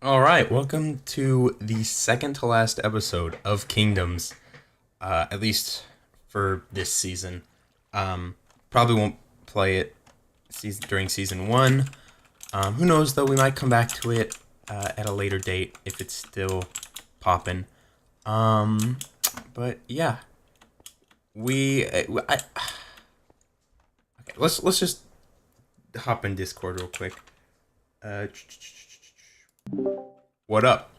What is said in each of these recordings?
All right, welcome to the second to last episode of Kingdoms, at least for this season. Probably won't play it during season one. Who knows though? We might come back to it at a later date if it's still popping. Um, but yeah, okay, let's just hop in Discord real quick. Uh, what up?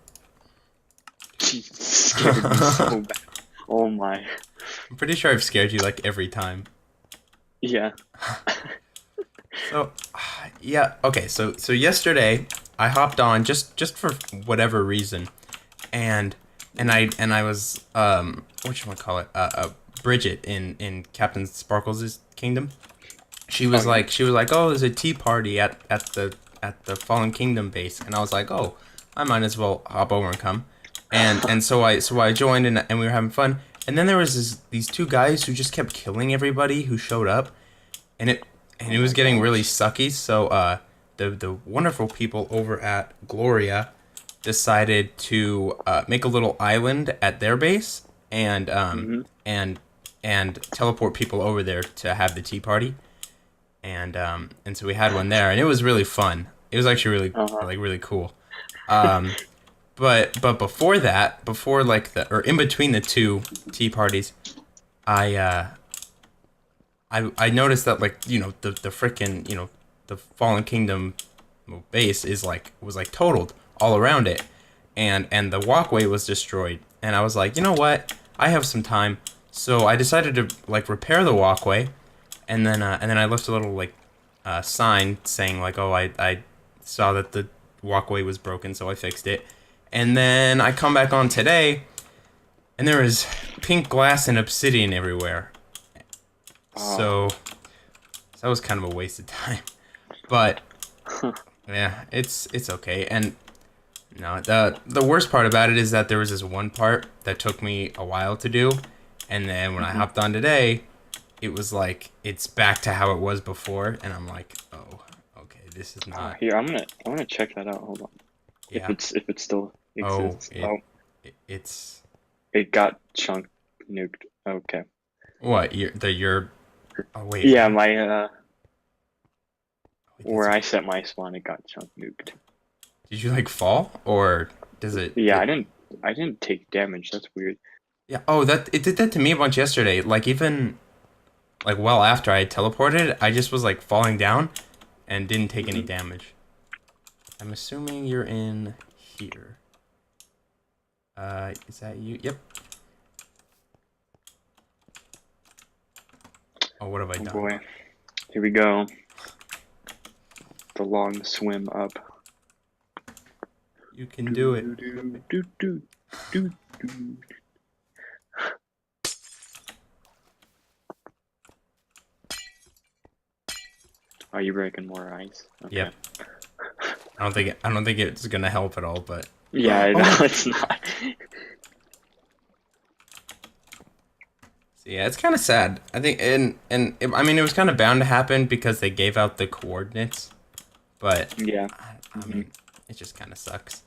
Jeez, scared me so bad. Oh my. I'm pretty sure I've scared you like every time. Yeah. So, yeah, okay. So yesterday I hopped on just for whatever reason, and I was call it Bridget in Captain Sparkles' kingdom. Oh yeah. She was like, oh, there's a tea party at the Fallen Kingdom base, and I was like, oh, I might as well hop over and come, and so I joined and we were having fun, and then there was these two guys who just kept killing everybody who showed up, and Oh it my was getting really gosh. sucky. So the wonderful people over at Gloria decided to make a little island at their base Mhm. and and teleport people over there to have the tea party. And so we had one there, and it was really fun. It was actually Uh-huh. really cool. Um, but before that, before like the or in between the two tea parties, I uh, I noticed that like the frickin' the Fallen Kingdom base was like totaled all around it, and the walkway was destroyed. And I was like, you know what? I have some time, so I decided to like repair the walkway, and then I left a little like sign saying like, oh, I saw that the walkway was broken, so I fixed it. And then I come back on today, and there is pink glass and obsidian everywhere. Oh. So that was kind of a waste of time. But yeah, it's okay. And no, the worst part about it is that there was this one part that took me a while to do, and then when I Mhm. hopped on today, it was like it's back to how it was before, and I'm like, oh, okay, this is Oh, not. here, I'm gonna check that out. Hold on. If Yeah. it still Oh, exists. Oh, it's it got chunk nuked. Okay. what your. Oh wait, Yeah, what? my Wait, where I set my spawn it got chunk nuked. did you like fall or does it? Yeah, I didn't take damage. That's weird. Yeah. Oh, that it did that to me a bunch yesterday. Like even like well after I had teleported, I just was like falling down and didn't take any Mhm. damage. I'm assuming you're in here. Is that you? Yep. Oh, what have I Oh done? boy. Here we go. The long swim up. You can Do do it. do do do do do do. Are you breaking more ice? Okay. Yep. I don't think it's gonna help at all, but Yeah, oh I know no. it's not. So yeah, it's kind of sad. I think, I mean, it was kind of bound to happen because they gave out the coordinates, but Yeah. I Hmm. mean, it just kind of sucks.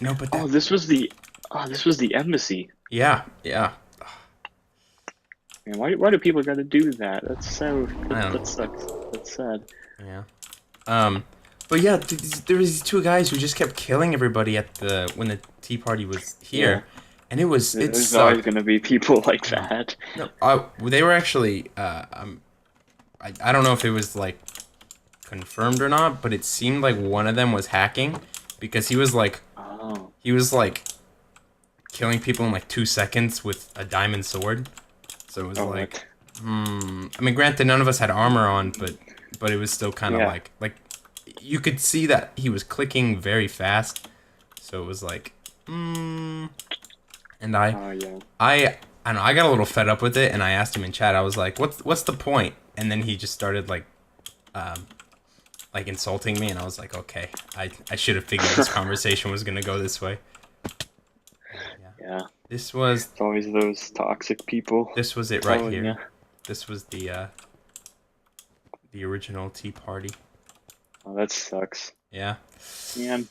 No, but Oh, that, this was the embassy. yeah, yeah. Man, why do people gotta do that? That's so I don't that know. sucks. That's sad. Yeah. Um, but yeah, there was these two guys who just kept killing everybody at the when the tea party was Yeah. here, and it There's always sucked. gonna be people like No, that. no, they were actually I don't know if it was like confirmed or not, but it seemed like one of them was hacking because Oh. he was like killing people in like 2 seconds with a diamond sword. So it was Oh like, what? I mean, granted, none of us had armor on, but it was still kind of Yeah. like you could see that he was clicking very fast. So it was like, and Oh yeah. I don't know, I got a little fed up with it, and I asked him in chat. I was like, what's the point? And then he just started like insulting me, and I was like, okay, I should have figured this conversation was gonna go this way. Yeah, Yeah. this was It's always those toxic people. this was it right Telling here. you. This was the original tea party. Oh, that sucks. Yeah. Man.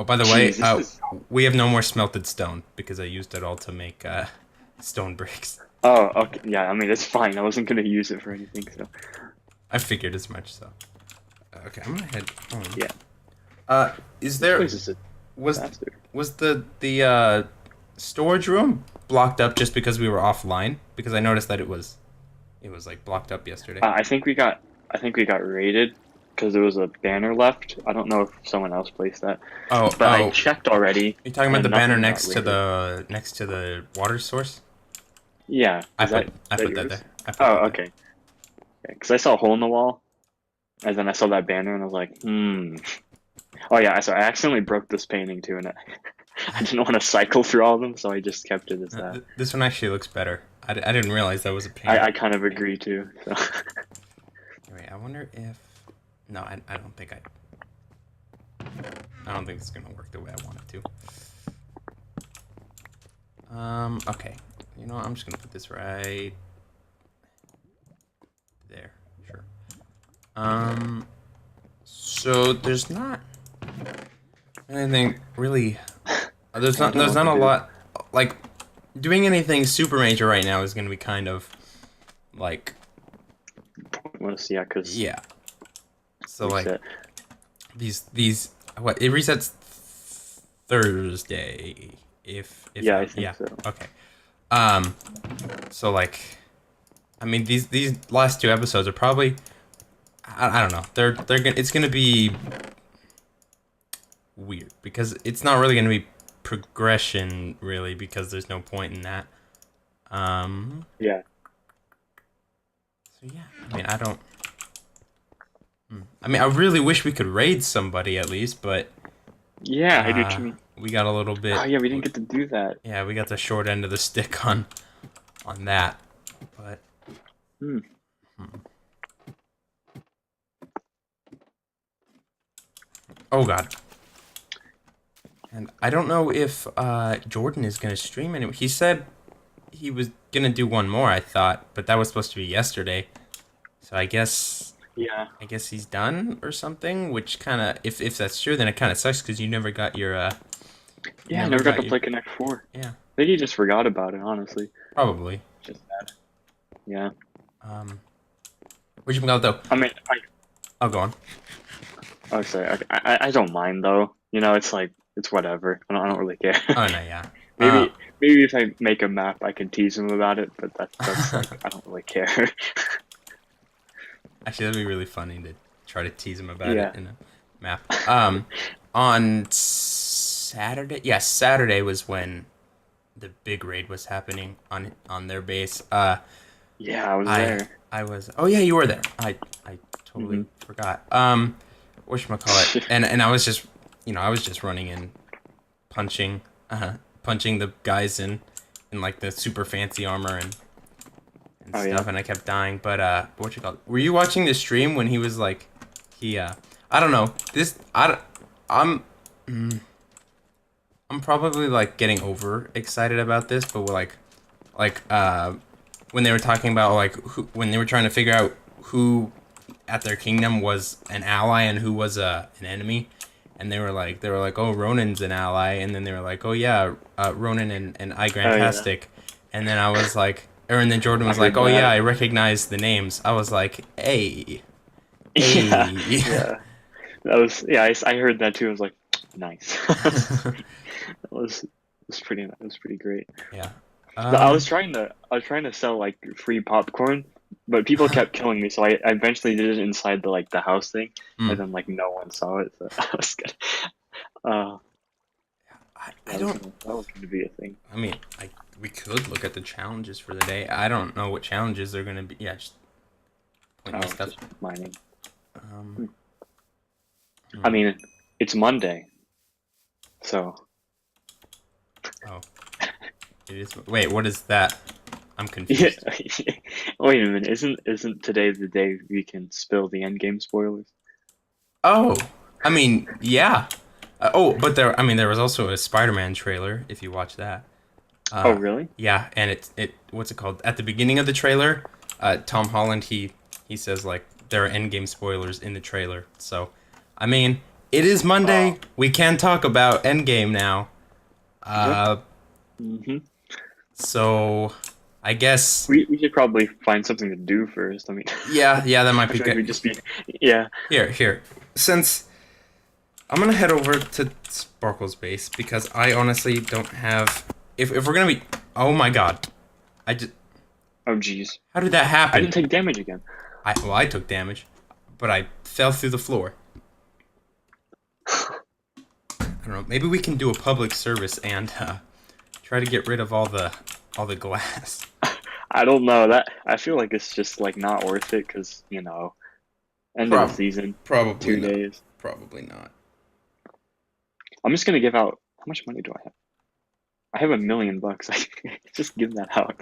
Oh, by the way, Jeez, this is. we have no more smelted stone because I used it all to make stone bricks. Oh, okay. Yeah, I mean it's fine. I wasn't gonna use it for anything, so I figured as much. So okay, I'm gonna head home. yeah. Is This there place is a was disaster. was the storage room blocked up just because we were offline? Because I noticed that it was like blocked up yesterday. I think we got. I think we got raided because there was a banner left. I don't know if someone else placed that, Oh, but I checked already, you're talking about and the banner nothing got raided. next to the water source? Yeah, I is put that I put that yours? there. I put Oh, that there. okay. Because I saw a hole in the wall, and then I saw that banner, and I was like, hmm. Oh yeah, so I accidentally broke this painting too, and I didn't want to cycle through all of them, so I just kept it as that. This one actually looks better. I didn't realize that was a painting. I kind of agree too. So. Wait, I wonder if no, I don't think I don't think it's gonna work the way I want it to. Okay. You know what? I'm just gonna put this right there. Sure. So there's not anything really. There's I not don't know there's what not to a do. lot like doing anything super major right now is gonna be kind of like Pointless, yeah, because yeah. So like reset. these what it resets Thursday if Yeah, I I'm, think yeah so. okay so like I mean these last two episodes are probably I don't know they're gonna it's gonna be weird because it's not really gonna be progression really because there's no point in that Yeah. so yeah I mean I mean I really wish we could raid somebody at least but Yeah, I do too. we got a little Oh bit yeah, we didn't get to do that. yeah we got the short end of the stick on that but Hmm. oh god. And I don't know if Jordan is gonna stream anyway. He said he was gonna do one more, I thought, but that was supposed to be yesterday. So Yeah. I guess he's done or something. Which kind of, if that's true, then it kind of sucks because you never got your you Yeah, I never never got got to your play Connect 4. I yeah think he just forgot about it, honestly. probably Just that. Yeah. um. Which one got though? I mean, I'll go on. oh, sorry. I don't mind though. You know, it's like it's whatever. I don't really care. Oh no, yeah. Uh, maybe if I make a map, I can tease him about it. But that's like I don't really care. actually, that'd be really funny to try to tease him about Yeah. it in a map. On Saturday, yeah, Saturday was when the big raid was happening on their base. Yeah, I was I there. I was oh yeah you were there. I totally Hmm. forgot. Whatchamacallit, and I was just I was just running in, punching punching the guys in like the super fancy armor and Oh stuff, yeah. and I kept dying. But were you watching the stream when he was like he I don't know this I'm. I'm probably like getting over excited about this, but like when they were talking about like when they were trying to figure out who at their kingdom was an ally and who was an enemy, and they were like oh Ronyn's an ally, and then they were like oh yeah Ronyn and I Oh yeah. Grandtastic, and then I was like and then Jordan I was like heard oh yeah that. I recognize the names. I was like hey Yeah. hey. Yeah. That was yeah. I heard that too. I was like, nice. That was pretty great. Yeah. But I was trying to sell like free popcorn, but people kept killing me, so I eventually did it inside the like the house thing, and mm. then like no one saw it, so I was good. Uh, I don't that was gonna be a thing. I mean, we could look at the challenges for the day. I don't know what challenges they're gonna be. Yeah, just Oh, pointless stuff. just mining. Um, I mean, it's Monday, so oh, it is. Wait, what is that? I'm yeah. confused. Wait a minute, isn't today the day we can spill the endgame spoilers? Oh, I mean, yeah. Oh, but I mean, there was also a Spider-Man trailer. If you watch that, Oh, uh, really? yeah, and what's it called? At the beginning of the trailer, Tom Holland he says like there are endgame spoilers in the trailer. So, I mean, it is Monday. Oh, We can talk about Endgame now. yep. Uh, hmm so I guess we should probably find something to do first. I mean, yeah, that might I be feel like good. we'd just be, yeah. Here. Since I'm gonna head over to Sparkle's base because I honestly don't have. If we're gonna be, oh my god, I just Oh, geez. how did that I happen? didn't take damage again. I took damage, but I fell through the floor. I don't know. Maybe we can do a public service and try to get rid of all the glass. I don't know that. I feel like it's just like not worth it because end of the Prob season, Probably 2 not. days. Probably not. I'm just gonna give out. How much money do I have? I have $1,000,000. I can just give that out.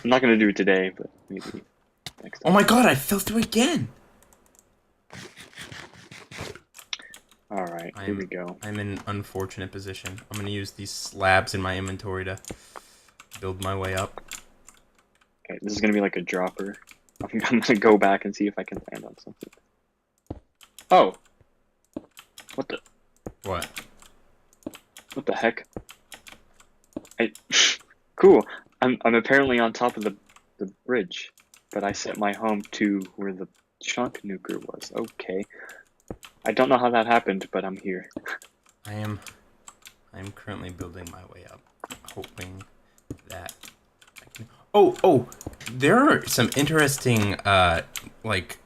I'm not gonna do it today, but maybe next Oh time. my god, I fell through again. All right, here we go. I'm in an unfortunate position. I'm gonna use these slabs in my inventory to build my way up. Okay, this is gonna be like a dropper. I'm gonna go back and see if I can land on something. Oh, what the What? what the heck? I cool. I'm apparently on top of the bridge, but I set my home to where the chunk nuker was. Okay. I don't know how that happened, but I'm here. I am currently building my way up, hoping that I can... Oh, there are some interesting like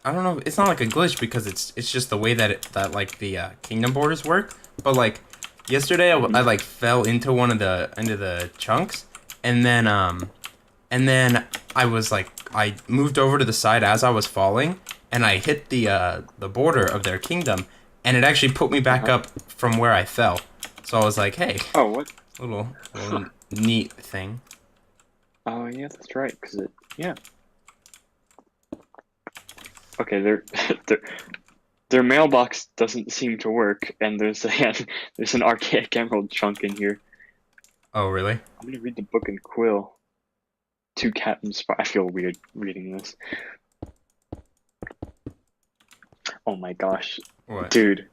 I don't know, it's not like a glitch because it's just the way that that like the kingdom borders work, but like yesterday I like fell into one of the chunks and then I was like I moved over to the side as I was falling and I hit the border of their kingdom and it actually put me back up from where I fell. So I was like, hey, Oh, what? little neat thing. Oh, yeah, that's right. Yeah. Okay, their mailbox doesn't seem to work, and there's an archaic emerald chunk in here. Oh, really? I'm gonna read the book in Quill. Two captains. I feel weird reading this. Oh my gosh, What? dude,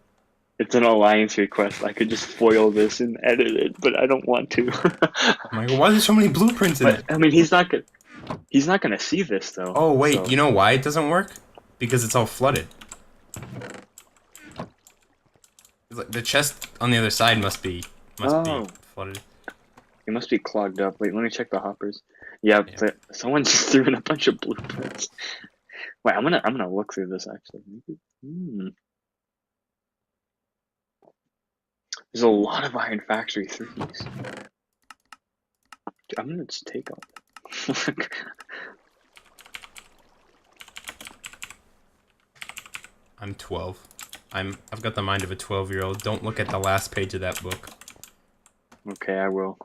it's an alliance request. I could just foil this and edit it, but I don't want to. Oh my god, why are there so many blueprints in But it? I mean, he's not gonna see this though. Oh, wait, So you know why it doesn't work? Because it's all flooded. The chest on the other side must be oh, flooded. it must be clogged up. Wait, let me check the hoppers. Yeah, Yeah. someone just threw in a bunch of blueprints. Wait, I'm gonna look through this actually. Maybe. There's a lot of Iron Factory 3s. Dude, I'm gonna just take all. I'm 12. I've got the mind of a 12-year-old. Don't look at the last page of that book. Okay, I will.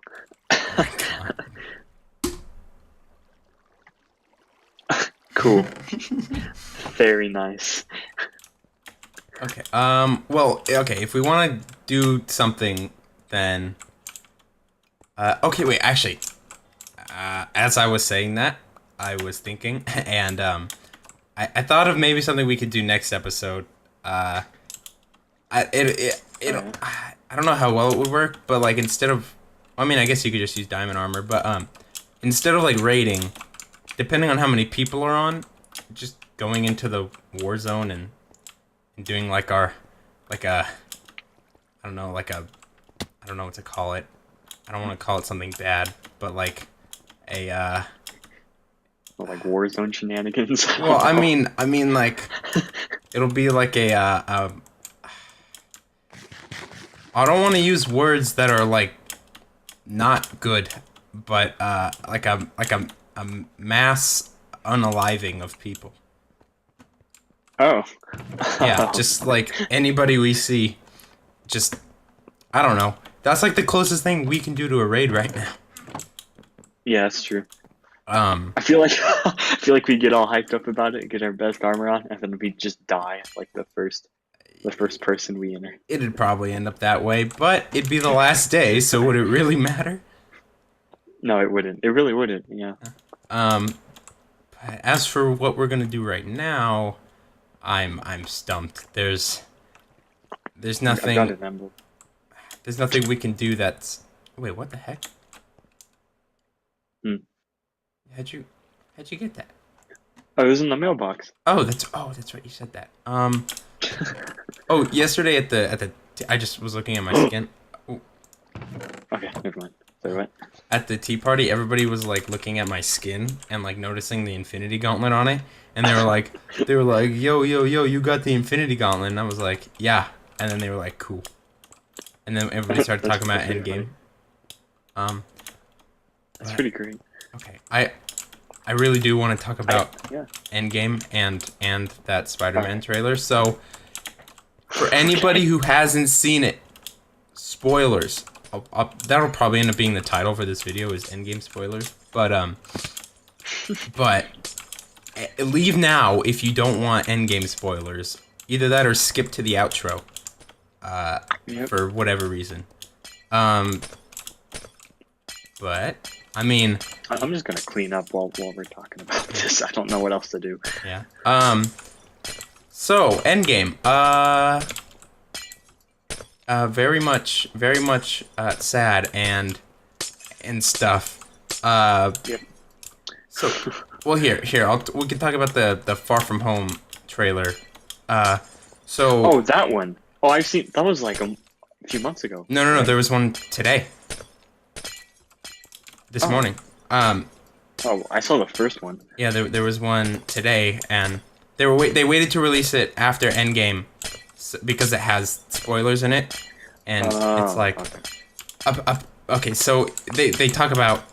Oh my god. Cool. Very nice. Okay. Well, okay, if we want to do something, then... okay, wait, actually. As I was saying that, I was thinking, and, I thought of maybe something we could do next episode. I don't know how well it would work, but, like, instead of... I mean, I guess you could just use diamond armor, but, instead of, like, raiding, depending on how many people are on, just going into the war zone and doing like I don't know, I don't know what to call it. I don't want to call it something bad, but like a Well, like Warzone shenanigans. well, I mean like it'll be like I don't want to use words that are like not good, but like a mass unaliving of people. Oh. Yeah, just like anybody we see, just I don't know. That's like the closest thing we can do to a raid right now. Yeah, that's true. Um, I feel like I feel like we get all hyped up about it, get our best armor on, and then we just die like the first person we enter. it'd probably end up that way, but it'd be the last day, so would it really matter? No, it wouldn't. It really wouldn't. Yeah. Um, as for what we're gonna do right now, I'm stumped. There's I've got nothing an emblem. there's nothing we can do that's. Wait, what the heck? Hmm. How'd you get that? Oh, it was in the mailbox. Oh, that's right. You said that. Oh, yesterday I just was looking at my skin. Oh, Okay, never mind. Sorry, what? at the tea party, everybody was like looking at my skin and like noticing the Infinity Gauntlet on it, and they were like, yo, yo, yo, you got the Infinity Gauntlet, and I was like, yeah, and then they were like, cool, and then everybody started talking about pretty Endgame. That's But, pretty great. okay, I really do want to talk about Yeah. Endgame and that Spider-Man trailer. So, for anybody who hasn't seen it, spoilers. That'll probably end up being the title for this video is Endgame spoilers. But leave now if you don't want Endgame spoilers. Either that or skip to the outro. Yep. For whatever reason. But I mean, I'm just gonna clean up while we're talking about this. I don't know what else to do. yeah. So Endgame. Very much sad and stuff. Yep. So, well, here, we can talk about the Far From Home trailer. So. Oh, that one. Oh, I've seen. That was like a few months ago. No. There was one today. This morning. Oh, I saw the first one. Yeah, there was one today, and they waited to release it after Endgame because it has spoilers in it, and it's like, okay, so they talk about.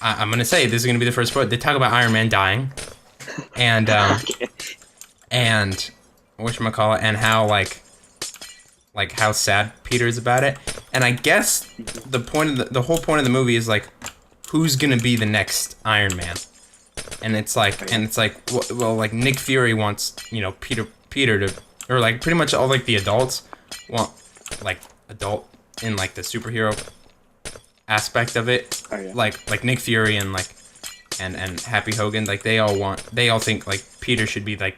I'm gonna say this is gonna be the first spoiler. They talk about Iron Man dying, and and whatchamacallit, and how like how sad Peter is about it, and I guess the whole point of the movie is like, who's gonna be the next Iron Man? And it's like, well, like Nick Fury wants, Peter to, or like pretty much all like the adults want like adult in like the superhero aspect of it. Oh, yeah. Like Nick Fury and like and Happy Hogan, like they all think like Peter should be like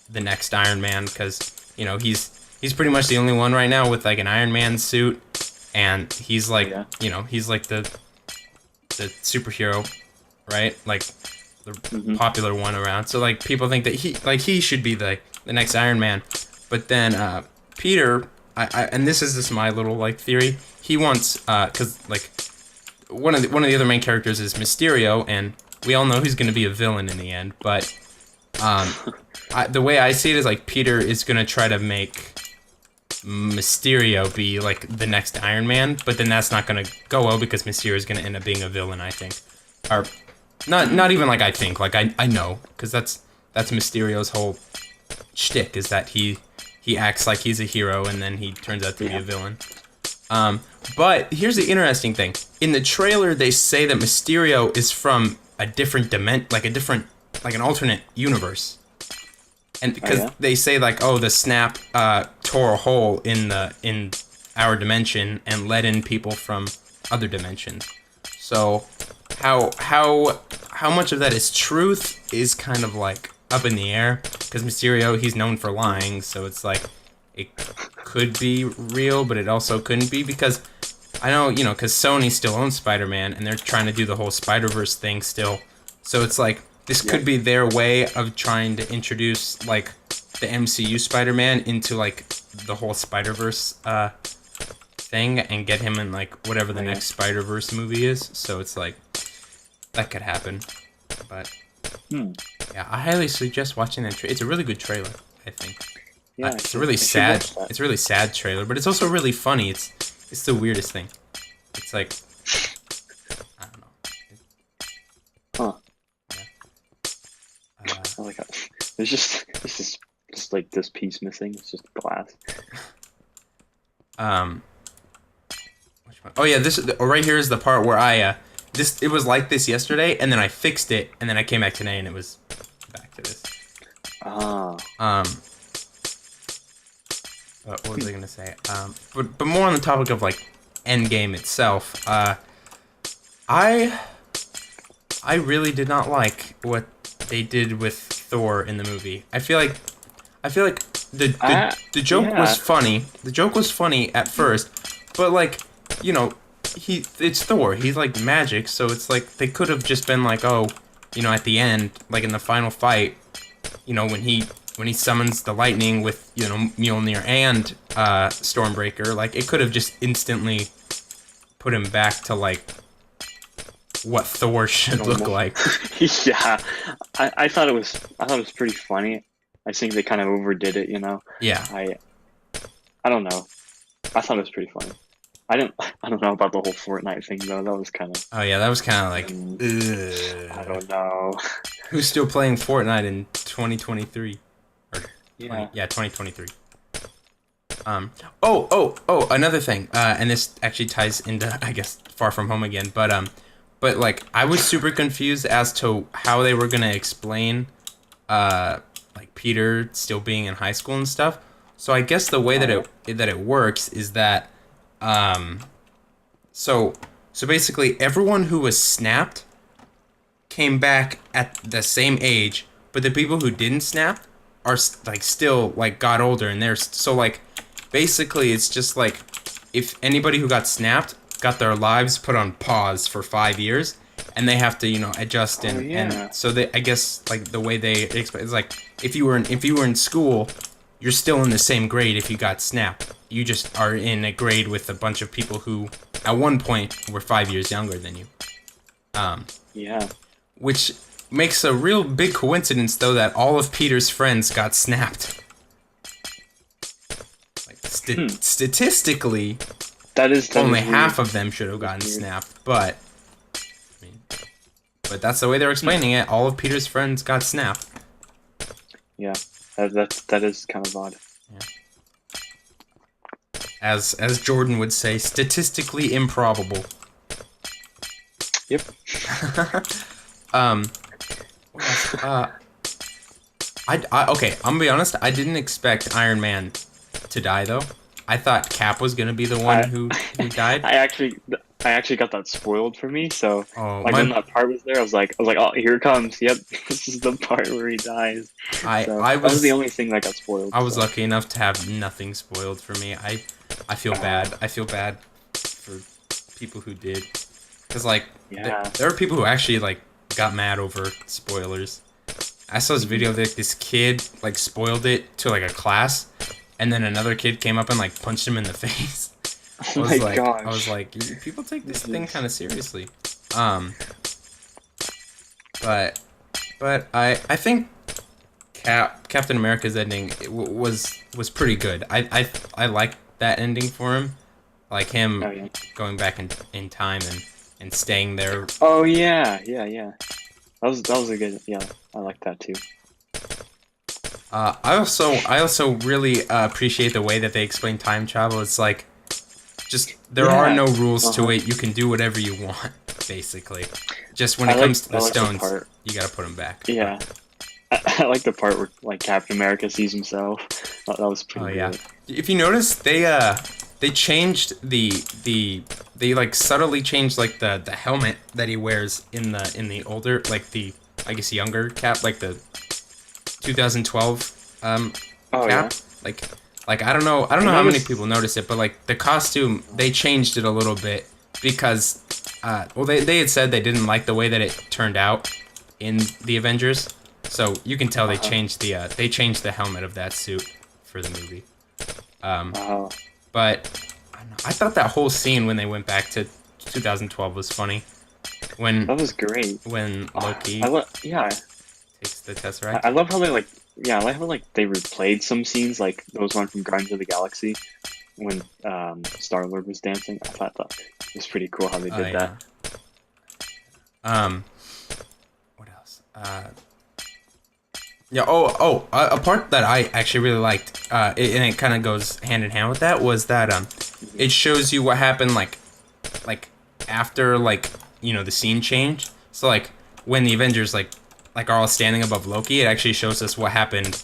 the next Iron Man because he's pretty much the only one right now with like an Iron Man suit, and he's like he's like the superhero, right? Like the popular one around. So like people think that he should be the next Iron Man. But then Peter, and this is just my little like theory. He wants cuz like one of the other main characters is Mysterio, and we all know he's going to be a villain in the end, but the way I see it is like Peter is going to try to make Mysterio be like the next Iron Man, but then that's not going to go well because Mysterio is going to end up being a villain, I think. Or not even like I think, like I know, because that's Mysterio's whole shtick is that he acts like he's a hero and then he turns out to be a villain. But here's the interesting thing. In the trailer, they say that Mysterio is from a different like an alternate universe. And because they say like, oh, the snap tore a hole in our dimension and let in people from other dimensions. So how much of that is truth is kind of like up in the air, because Mysterio, he's known for lying, so it's like it could be real, but it also couldn't be, because I know, because Sony still owns Spider-Man and they're trying to do the whole Spider-Verse thing still. So it's like this could be their way of trying to introduce like the MCU Spider-Man into like the whole Spider-Verse thing and get him in like whatever the next Spider-Verse movie is. So it's like that could happen. But yeah, I highly suggest watching that. It's a really good trailer, I think. Yeah, it's a really sad. It's a really sad trailer, but it's also really funny. It's the weirdest thing. It's like I don't know. Yeah. I like how there's just like this piece missing. It's just glass. Which one? Oh yeah, this right here is the part where it was like this yesterday, and then I fixed it, and then I came back today, and it was back to this. What was I gonna say? But more on the topic of like Endgame itself. I really did not like what they did with Thor in the movie. I feel like I feel like the joke was Yeah. funny. The joke was funny at first, but like, you know, it's Thor. He's like magic, so it's like they could have just been like, oh, you know, at the end, like in the final fight, you know, when he summons the lightning with, you know, Mjolnir and Stormbreaker, like it could have just instantly put him back to like what Thor should look Normal. like. Yeah. I thought it was pretty funny. I think they kind of overdid it, you know. Yeah. I don't know. I thought it was pretty funny. I don't know about the whole Fortnite thing though. That was kind of Oh yeah, that was kind of like, I ugh. don't know. Who's still playing Fortnite in 2023? Or 20, Yeah. yeah, 2023. Oh, another thing, and this actually ties into, I guess, Far From Home again, but like, I was super confused as to how they were gonna explain, like Peter still being in high school and stuff. So I guess the way Oh that yeah. it works is that, so basically everyone who was snapped came back at the same age, but the people who didn't snap are like still like got older, and they're so like basically it's just like if anybody who got snapped got their lives put on pause for 5 years, and they have to, you know, adjust, Oh and yeah. so they, I guess like the way they explain is like if you were in school, you're still in the same grade if you got snapped. You just are in a grade with a bunch of people who at one point were 5 years younger than you. Yeah. Which makes a real big coincidence, though, that all of Peter's friends got snapped. Like, Hmm. statistically, That only is half weird. of them should have That's gotten weird. snapped, but I mean, but that's the way they're Hmm. explaining it. All of Peter's friends got snapped. Yeah. That is kind of odd. Yeah. As Jordan would say, statistically improbable. Yep. um, what else? Okay, I'm gonna be honest. I didn't expect Iron Man to die though. I thought Cap was gonna be the one I who died. I actually got that spoiled for me. So Oh, like when that part was there, I was like, oh, here it comes. Yep, this is the part where he dies. So I that was the only thing that got spoiled. I was So lucky enough to have nothing spoiled for me. I feel bad. I feel bad for people who did, because like yeah. there are people who actually like got mad over spoilers. I saw this video that this kid like spoiled it to like a class, and then another kid came up and like punched him in the face. Oh my I was gosh. like, people take this This thing is- kind of seriously. Um, but I think Captain America's ending was pretty good. I like that ending for him, like him Oh yeah. going back in time and staying there. Oh yeah. Yeah. Yeah. That was a good. Yeah. I like that too. I also really appreciate the way that they explain time travel. It's like just there are Yeah. no rules to Uh-huh. it. You can do whatever you want, basically. Just when it comes to the I like the stones, part. you gotta put them back. Yeah. I like the part where like Captain America sees himself. That was Oh pretty yeah. great. If you notice, they changed they like subtly changed like the helmet that he wears in the older, like the, I guess, younger Cap, like the 2012 Oh yeah. Cap. Like I don't know how many noticed- people notice it, but like the costume, they changed it a little bit because well, they had said they didn't like the way that it turned out in the Avengers. So you can tell they changed the helmet of that suit for the movie. Oh. But I don't know, I thought that whole scene when they went back to 2012 was funny. When That was great. Loki Yeah, takes the Tesseract. I love how they like yeah, I like how like they replayed some scenes like those one from Guardians of the Galaxy when Star Lord was dancing. I thought that was pretty cool how they Oh, did that. yeah. What else? Yeah. A part that I actually really liked, and it kind of goes hand in hand with that, was that it shows you what happened like after, like, you know, the scene changed. So like when the Avengers like are all standing above Loki, it actually shows us what happened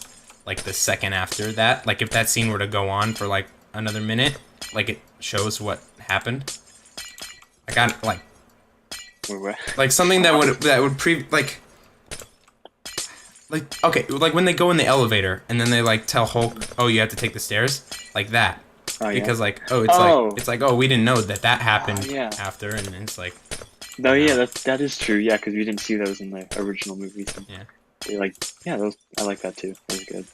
like the second after that. Like if that scene were to go on for like another minute, like it shows what happened. I got Wait, like something that would like like okay, like when they go in the elevator and then they like tell Hulk, "Oh, you have to take the stairs," like that, Oh yeah. because like oh, Oh. it's like oh, we didn't know that that Oh happened yeah. after, and it's like No, you yeah, know, that is true. Yeah, because we didn't see those in the original movies. And yeah. they like, yeah, those I like that too. That was good.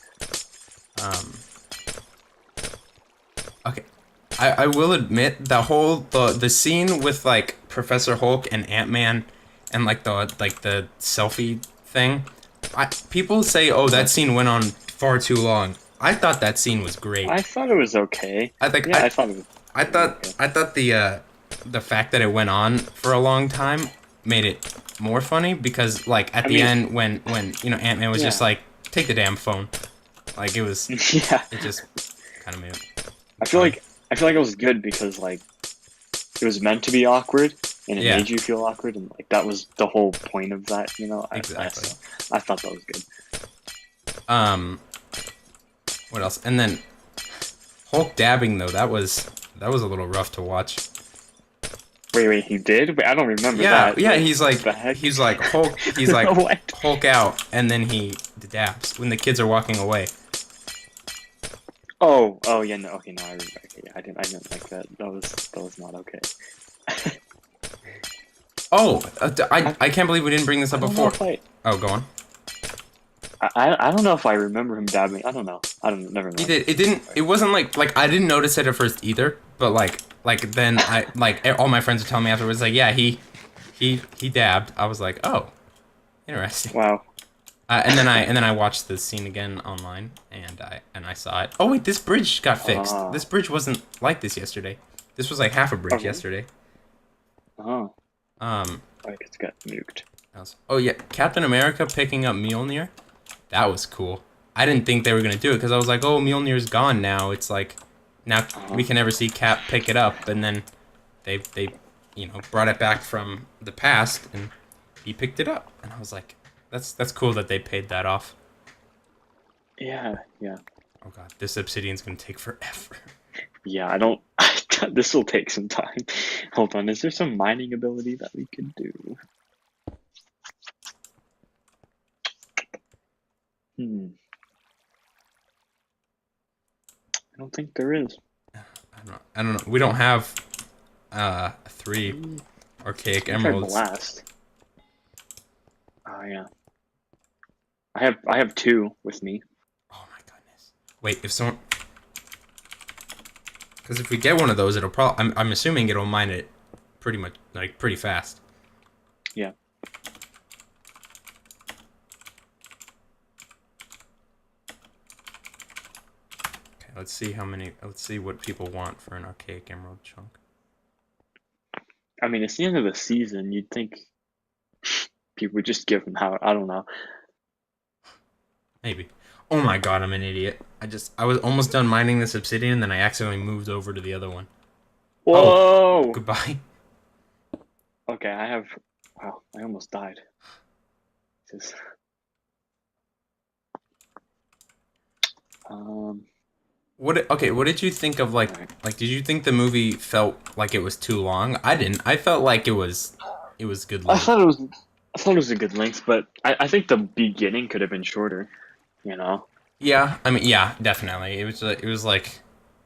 Um, okay, I will admit the scene with like Professor Hulk and Ant-Man and like the selfie thing. People say, "Oh, Uh-huh. that scene went on far too long." I thought that scene was great. I thought it was okay. I think Yeah, I thought it was okay. I thought the fact that it went on for a long time made it more funny because like at I the mean, end when you know Ant-Man was just yeah, like take the damn phone. Like yeah. it just kind of made it I feel funny. like I feel like it was good because like it was meant to be awkward and it Yeah, made you feel awkward and like that was the whole point of that. exactly. I thought that was good. Um what else? And then Hulk dabbing though, that was a little rough to watch. Wait, he did? Wait, I don't remember Yeah, that. yeah, Wait, what the heck? He's like What? Hulk out and then he dabs when the kids are walking away. Oh, yeah, no, okay, no, I remember. Okay, yeah, I didn't like that. That was not okay. Oh, I, I can't believe we didn't bring this up I don't know before. if I, Oh, go on. I don't know if I remember him dabbing. I don't know. I don't. Never He mind. did. It didn't. It wasn't like I didn't notice it at first either. But like then I like all my friends were telling me afterwards like yeah he dabbed. I was like oh interesting. Wow. And then I watched the scene again online and I saw it. Oh wait, this bridge got fixed. Ah. This bridge wasn't like this yesterday. This was like half a bridge Okay. yesterday. Oh, Um. like it's got nuked. Oh yeah, Captain America picking up Mjolnir. That was cool. I didn't think they were gonna do it because I was like, oh, Mjolnir's gone now. It's like now Uh-huh. we can never see Cap pick it up, and then they you know brought it back from the past and he picked it up, and I was like, that's cool that they paid that off. Yeah, yeah, Oh god, this obsidian's gonna take forever. yeah. I don't. This will take some time. Hold on. Is there some mining ability that we could do? Hmm. I don't think there is. I don't know. We don't have 3 archaic I tried emeralds. blast. Oh yeah. I have two with me. Oh my goodness. Wait, if someone because if we get one of those, it'll probably. I'm assuming it'll mine it pretty much like pretty fast. Yeah. Okay, let's see how many. Let's see what people want for an archaic emerald chunk. I mean, it's the end of the season. You'd think people would just give them out. I don't know. Maybe. Oh my god, I'm an idiot. I was almost done mining this obsidian, then I accidentally moved over to the other one. Oh, Whoa! goodbye. Okay, I have. Wow, I almost died. Just, um. Okay, what did you think of Alright. like did you think the movie felt like it was too long? I didn't. I felt like it was good I length. thought it was. I thought it was a good length, but I think the beginning could have been shorter. You know. Yeah, I mean, yeah, definitely. It was like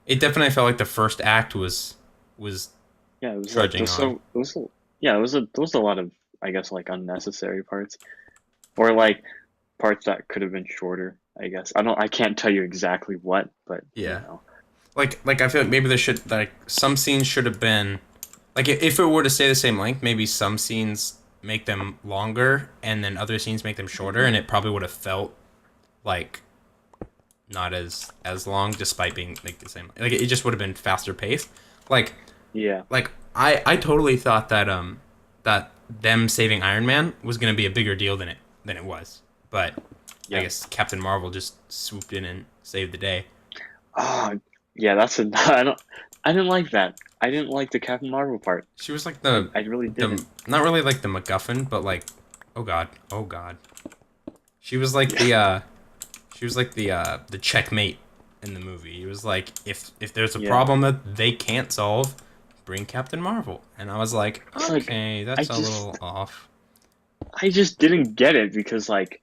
it definitely felt like the first act was Yeah, it was like trudging there's on. so. It was. Yeah, there was a lot of I guess like unnecessary parts, or like parts that could have been shorter. I guess I can't tell you exactly what, but you Yeah. know. Like I feel like maybe there should like some scenes should have been like if it were to stay the same length, maybe some scenes make them longer and then other scenes make them shorter and it probably would have felt like not as long despite being like the same. Like it just would have been faster paced. Like Yeah. like I totally thought that that them saving Iron Man was going to be a bigger deal than it was. But I Yeah. guess Captain Marvel just swooped in and saved the day. Oh, yeah, I didn't like that. I didn't like the Captain Marvel part. She was like I really the didn't. not really like the MacGuffin, but like oh god. She was like Yeah. the checkmate in the movie. It was like if there's a Yeah. problem that they can't solve, bring Captain Marvel. And I was like, It's like okay, I that's a just little off. I just didn't get it because like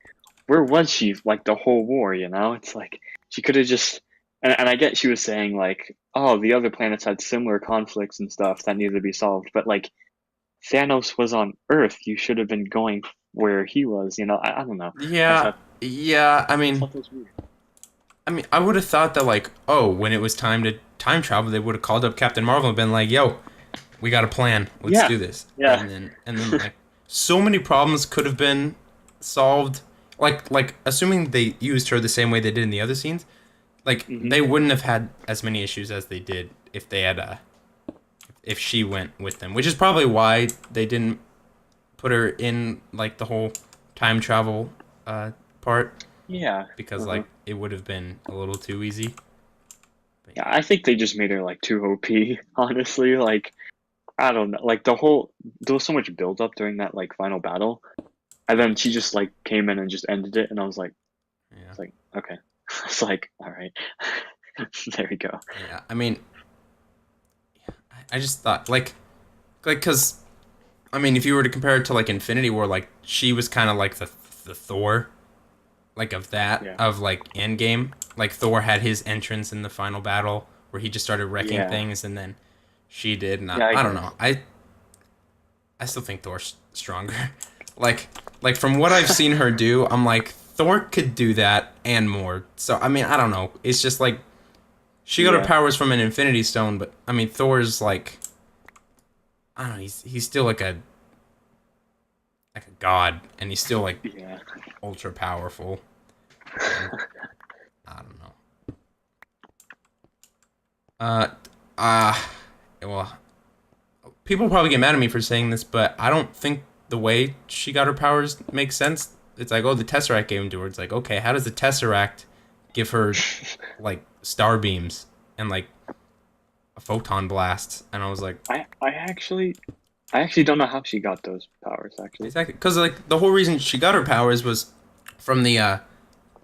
where was she like the whole war? You know, it's like she could have just. And I get she was saying like, oh, the other planets had similar conflicts and stuff that needed to be solved, but like Thanos was on Earth. You should have been going where he was. You know, I don't know. I Yeah, thought yeah. I thought that was weird. I mean, I would have thought that like, oh, when it was time to time travel, they would have called up Captain Marvel and been like, "Yo, we got a plan. Let's Yeah, do this." yeah. And then like, so many problems could have been solved. Like assuming they used her the same way they did in the other scenes, like hmm they wouldn't have had as many issues as they did if they had if she went with them, which is probably why they didn't put her in like the whole time travel part, Yeah. because Uh-huh. like it would have been a little too easy. But Yeah, I think they just made her like too OP, honestly. Like, I don't know. Like there was so much build up during that like final battle. And then she just like came in and just ended it and I was like yeah, it's like, okay. It's like, all right. There we go. yeah. I mean, I just thought like because I mean, if you were to compare it to like Infinity War, like she was kind of like the Thor, like of that Yeah. of like Endgame. Like Thor had his entrance in the final battle where he just started wrecking Yeah. things, and then she did. And Yeah, I I don't guess. know. I still think Thor's stronger. like like from what I've seen her do, I'm like Thor could do that and more. So I mean, I don't know. It's just like she got her Yeah. powers from an Infinity Stone, but I mean Thor's like I don't know. He's still like a god, and he's still like Yeah. ultra powerful. And I don't know. Uh, uh, well, people probably get mad at me for saying this, but I don't think the way she got her powers makes sense. It's like, oh, the Tesseract gave them to her. It's like, okay, how does the Tesseract give her like star beams and like a photon blast? And I was like, I actually don't know how she got those powers actually. exactly, because like the whole reason she got her powers was from the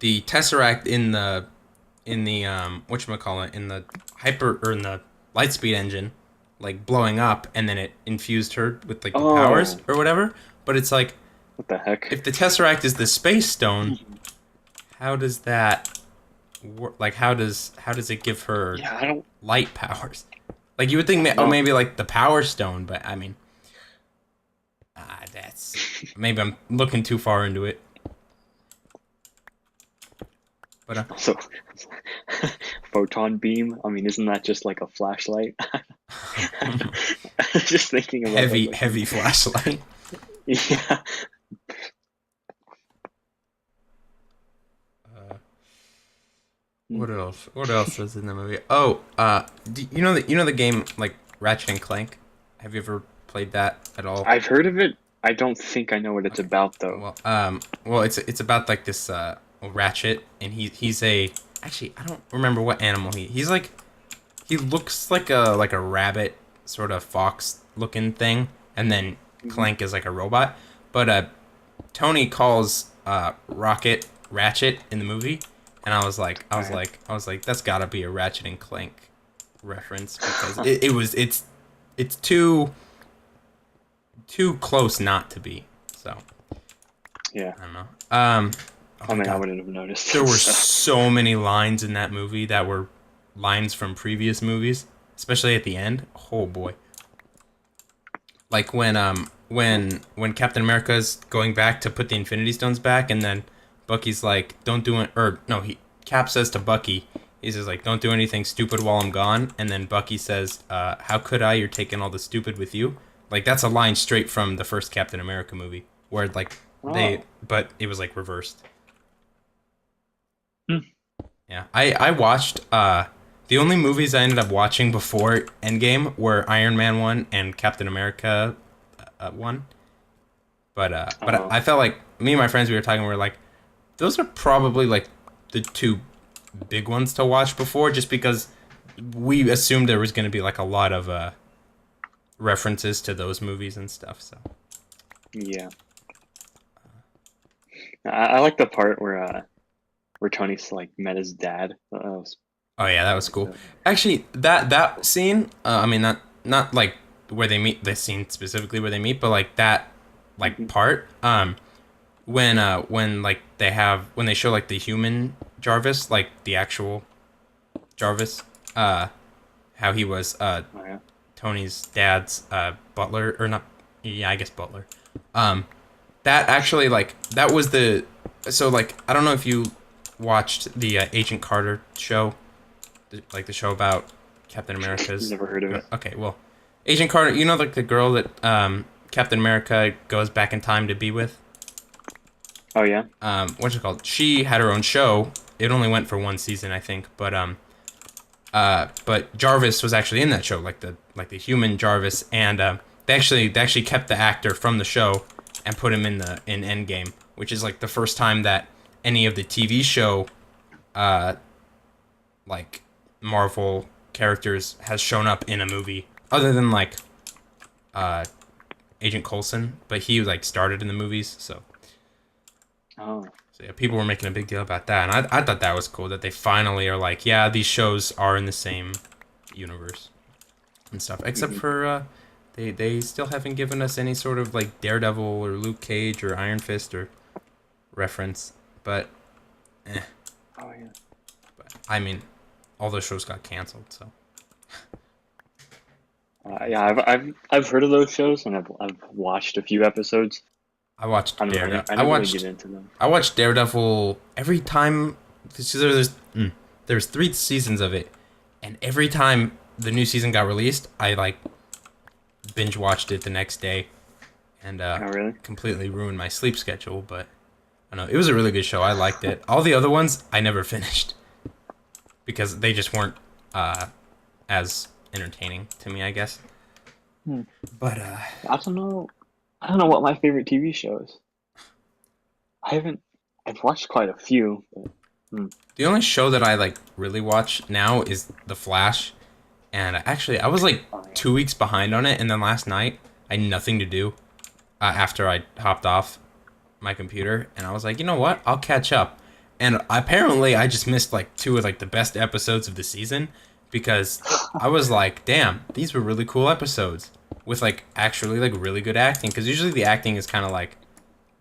Tesseract in the whatchamacallit, in the hyper or in the lightspeed engine, like blowing up, and then it infused her with like the powers Oh, or whatever. But it's like, what the heck? if the Tesseract is the space stone, how does that work? Like how does it give her Yeah, I don't light powers? Like you would think, oh, know. maybe like the power stone, but I mean, that's maybe I'm looking too far into it. But So, photon beam. I mean, isn't that just like a flashlight? I was just thinking about that. Like, heavy flashlight. yeah. Uh, What else? What else is in the movie? Oh, you know the game like Ratchet and Clank? Have you ever played that at all? I've heard of it. I don't think I know what it's Okay. about though. Well, it's about like this Ratchet, and he's a actually I don't remember what animal he's like. He looks like a rabbit, sort of fox looking thing, and then hmm Clank is like a robot. But Tony calls Rocket Ratchet in the movie, and All right. I was like, that's gotta be a Ratchet and Clank reference, because it's too close not to be. So Yeah. I don't know. Oh I my mean, I god, wouldn't have noticed. there were So. so many lines in that movie that were lines from previous movies, especially at the end. Oh boy. Like when Captain America's going back to put the Infinity Stones back, and then Bucky's like, "Don't do it," or no, he Cap says to Bucky, he's just like, "Don't do anything stupid while I'm gone," and then Bucky says, "How could I? You're taking all the stupid with you." Like that's a line straight from the first Captain America movie, where like Oh. but it was like reversed. Hmm. Yeah, I watched the only movies I ended up watching before Endgame were Iron Man 1 and Captain America 1. But Oh. I felt like me and my friends, we were talking, we were like, those are probably like the two big ones to watch before, just because we assumed there was going to be like a lot of references to those movies and stuff. So Yeah. I like the part where Tony's like met his dad. That was oh yeah, that I was liked cool. it. Actually, that scene, I mean not like where they meet, the scene specifically where they meet, but like that like hmm part. when like when they show like the human Jarvis, like the actual Jarvis, how he was Oh yeah. Tony's dad's butler, or not, yeah, I guess butler. Um, that actually, like, that was the, so like, I don't know if you watched the Agent Carter show, like the show about Captain America's. Never heard of it. Okay, well, Agent Carter, you know, like the girl that Captain America goes back in time to be with. Oh yeah. What's it called? She had her own show. It only went for one season, I think, but Jarvis was actually in that show, like the human Jarvis, and they actually kept the actor from the show and put him in Endgame, which is like the first time that any of the TV show, uh, like Marvel characters has shown up in a movie, other than like uh, Agent Coulson, but he like started in the movies, so. Oh. So yeah, people were making a big deal about that, and I thought that was cool that they finally are like, yeah, these shows are in the same universe and stuff. Except Hmm. for they still haven't given us any sort of like Daredevil or Luke Cage or Iron Fist or reference. But, eh. Oh yeah. But I mean, all those shows got canceled, so Yeah, I've heard of those shows and I've watched a few episodes. I watched I don't know. Daredevil. I never really get into them. I watched Daredevil every time. There's 3 seasons of it, and every time the new season got released, I like binge watched it the next day, and Oh really? completely ruined my sleep schedule. But I don't know, it was a really good show. I liked it. All the other ones I never finished because they just weren't as entertaining to me, I guess. Hmm. But I don't know. I don't know what my favorite TV show is. I haven't. I've watched quite a few. But, the only show that I like really watch now is The Flash. And actually, I was like oh yeah. 2 weeks behind on it, and then last night I had nothing to do after I hopped off my computer, and I was like, you know what? I'll catch up. And apparently, I just missed like 2 of like the best episodes of the season because I was like, damn, these were really cool episodes with like actually like really good acting. Because usually the acting is kind of like,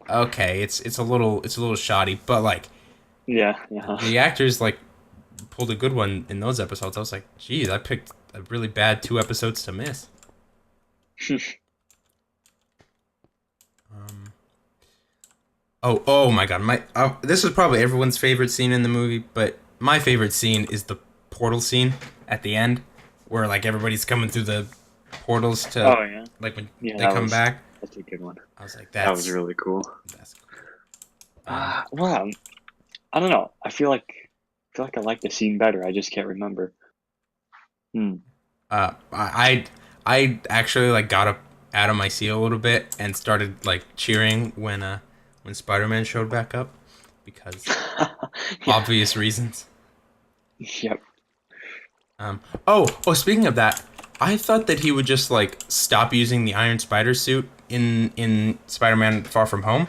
okay, it's a little shoddy, but like Yeah. Yeah. the actors like pulled a good one in those episodes. I was like, geez, I picked a really bad 2 episodes to miss. Um, oh my god, my this is probably everyone's favorite scene in the movie, but my favorite scene is the portal scene at the end, where like everybody's coming through the portals to Oh yeah. like when Yeah. they come back. That's a good one. I was like, That was really cool. that's cool. Well, I don't know. I like the scene better. I just can't remember. Hmm. I actually like got up out of my seat a little bit and started like cheering when Spider-Man showed back up because Yeah. obvious reasons. Yep. Oh, speaking of that, I thought that he would just like stop using the Iron Spider suit in Spider-Man Far From Home,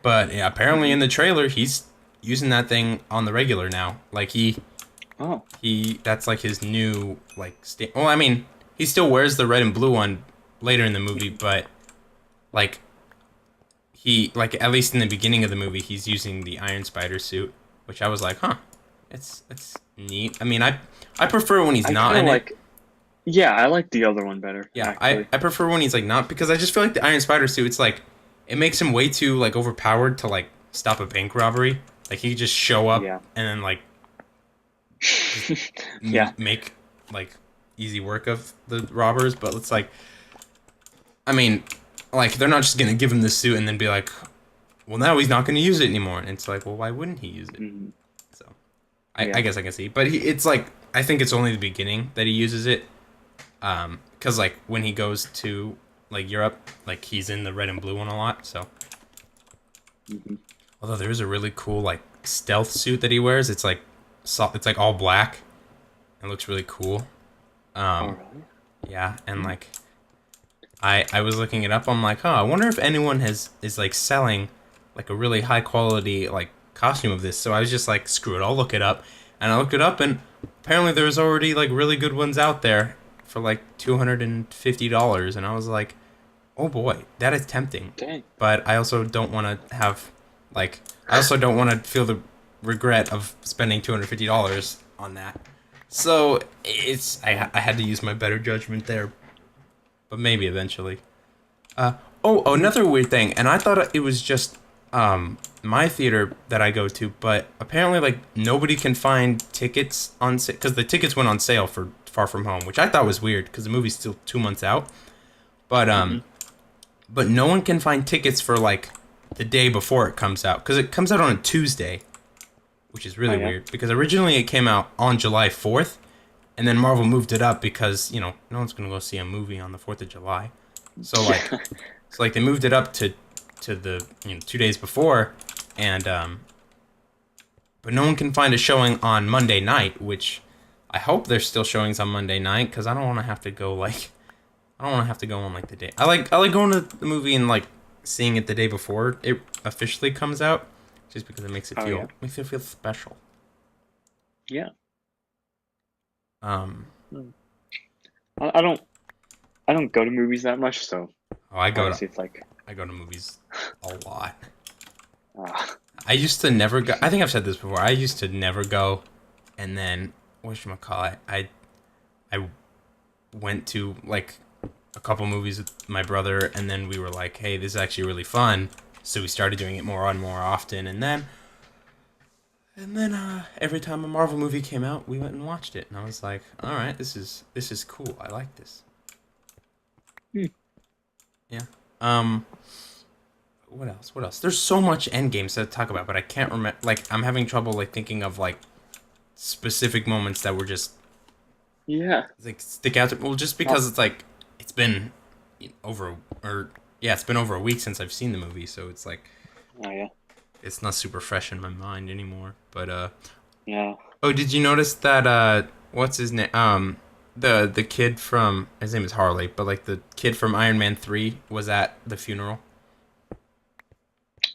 but yeah, apparently in the trailer he's using that thing on the regular now. Like Oh. he that's like his new like well, I mean, he still wears the red and blue one later in the movie, but like he like at least in the beginning of the movie he's using the Iron Spider suit, which I was like, huh, it's neat. I mean, I prefer when he's I not kind in of it. like. Yeah, I like the other one better. Yeah, Actually. I prefer when he's like not, because I just feel like the Iron Spider suit, it's like it makes him way too like overpowered to like stop a bank robbery. Like he could just show up Yeah. and then like Yeah. make like easy work of the robbers, but it's like, I mean, like they're not just gonna give him the suit and then be like, well, now he's not gonna use it anymore. And it's like, well, why wouldn't he use it? Mhm. So I Yeah. guess I can see, but it's like I think it's only the beginning that he uses it, because like when he goes to like Europe, like he's in the red and blue one a lot. So Mhm. although there is a really cool like stealth suit that he wears, it's like all black. It looks really cool. Oh, Um, really? yeah, and like I was looking it up. I'm like, I wonder if anyone is like selling like a really high quality like costume of this. So I was just like, screw it, I'll look it up. And I looked it up, and apparently there's already like really good ones out there for like $250. And I was like, oh boy, that is tempting. Dang. But I also don't want to have Like, I also don't want to feel the regret of spending $250 on that. So I had to use my better judgment there, but maybe eventually. Uh, another weird thing, and I thought it was just my theater that I go to, but apparently like nobody can find tickets on sale because the tickets went on sale for Far From Home, which I thought was weird because the movie's still 2 months out. But Hmm. but no one can find tickets for like the day before it comes out because it comes out on a Tuesday, which is Oh really yeah. weird because originally it came out on July 4th, and then Marvel moved it up because no one's gonna go see a movie on the 4th of July. So like they moved it up to the 2 days before, and but no one can find a showing on Monday night, which I hope there's still showings on Monday night because I don't want to have to go like I don't want to have to go on like the day. I like going to the movie and like seeing it the day before it officially comes out, just because it Oh yeah. makes it feel special. Yeah. Um, Hmm. I don't. I don't go to movies that much, so oh, I go to obviously it's like, I go to movies a lot. uh, I used to never go. I think I've said this before. I used to never go, and then whatchamacallit, I went to like a couple movies with my brother, and then we were like, hey, this is actually really fun. So we started doing it more and more often, and then every time a Marvel movie came out, we went and watched it, and I was like, all right, this is cool. I like this. hmm, Yeah. Um. What else? What else? There's so much Endgames to talk about, but I can't remember. Like, I'm having trouble like thinking of like specific moments that were just yeah. like stick out to. Well, just Oh, because it's like it's been over or yeah, it's been over a week since I've seen the movie, so it's like oh yeah. it's not super fresh in my mind anymore. But Yeah. oh, did you notice that what's his name? The kid from his name is Harley, but like the kid from Iron Man 3 was at the funeral.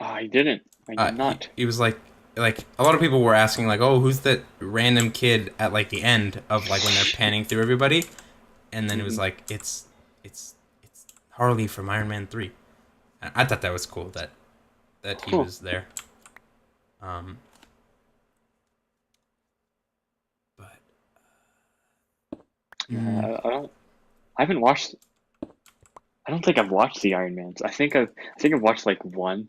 Oh, I didn't. I did He not. he was like a lot of people were asking like, oh, who's that random kid at like the end of like when they're panning through everybody, and then it was Hmm. like it's Harley from Iron Man 3. I thought that was cool that he Cool. was there. Um, but Yeah, mm, I don't. I haven't watched. I don't think I've watched the Iron Mans. I think I've watched like one,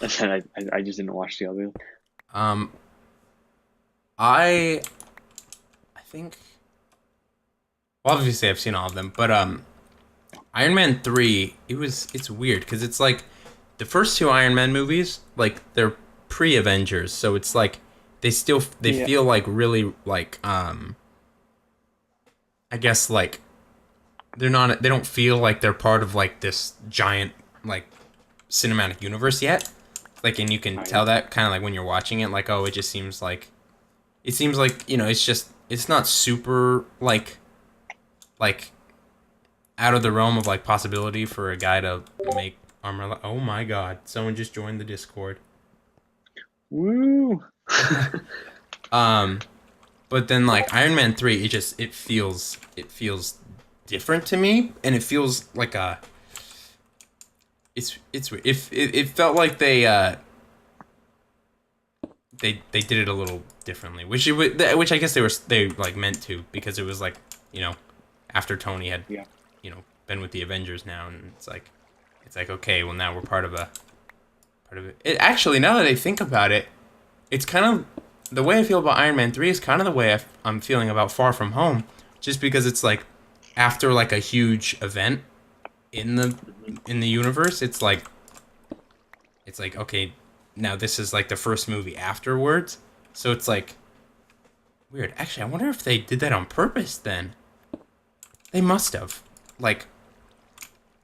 and then I just didn't watch the other. um, I think well, obviously I've seen all of them, but Iron Man 3, it's weird because it's like the first two Iron Man movies, like they're pre-Avengers, so it's like they Yeah. feel like really like I guess like they don't feel like they're part of like this giant like cinematic universe yet. Like and you can Oh yeah. tell that kind of like when you're watching it like oh it seems like, it's not super like out of the realm of like possibility for a guy to make armor. Oh my god! Someone just joined the Discord. Woo. um, but then like Iron Man 3, it feels different to me, and it feels like a it's it felt like they did it a little differently, which I guess they like meant to because it was like you know after Tony had Yeah. been with the Avengers now, and it's like okay, well now we're part of it. It actually, now that I think about it, it's kind of the way I feel about Iron Man 3 is kind of the way I'm feeling about Far From Home, just because it's like after like a huge event in the Hmm. universe, it's like okay, now this is like the first movie afterwards, so it's like weird. Actually, I wonder if they did that on purpose. Then they must have. Like,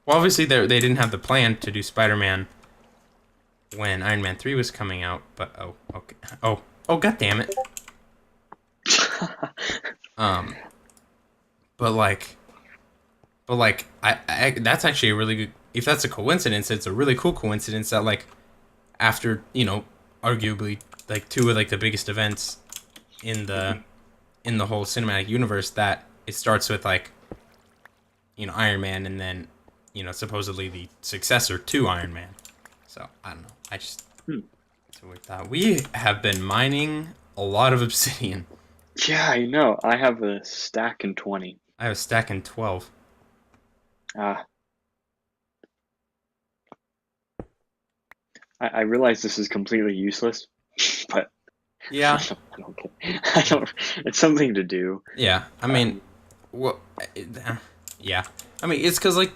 well, obviously they didn't have the plan to do Spider-Man when Iron Man 3 was coming out, but oh, okay. Oh, god damn it. Um, but like, I that's actually a really good. If that's a coincidence, it's a really cool coincidence that like after arguably like two of like the biggest events in the Hmm. whole cinematic universe, that it starts with like Iron Man, and then supposedly the successor to Iron Man. So I don't know. Hmm. So we thought we have been mining a lot of obsidian. Yeah, I know. I have a stack in 20. I have a stack in 12. Ah, I realize this is completely useless, but Yeah, I don't care. I don't. It's something to do. yeah. I mean, Um, well, yeah. I mean, it's because like,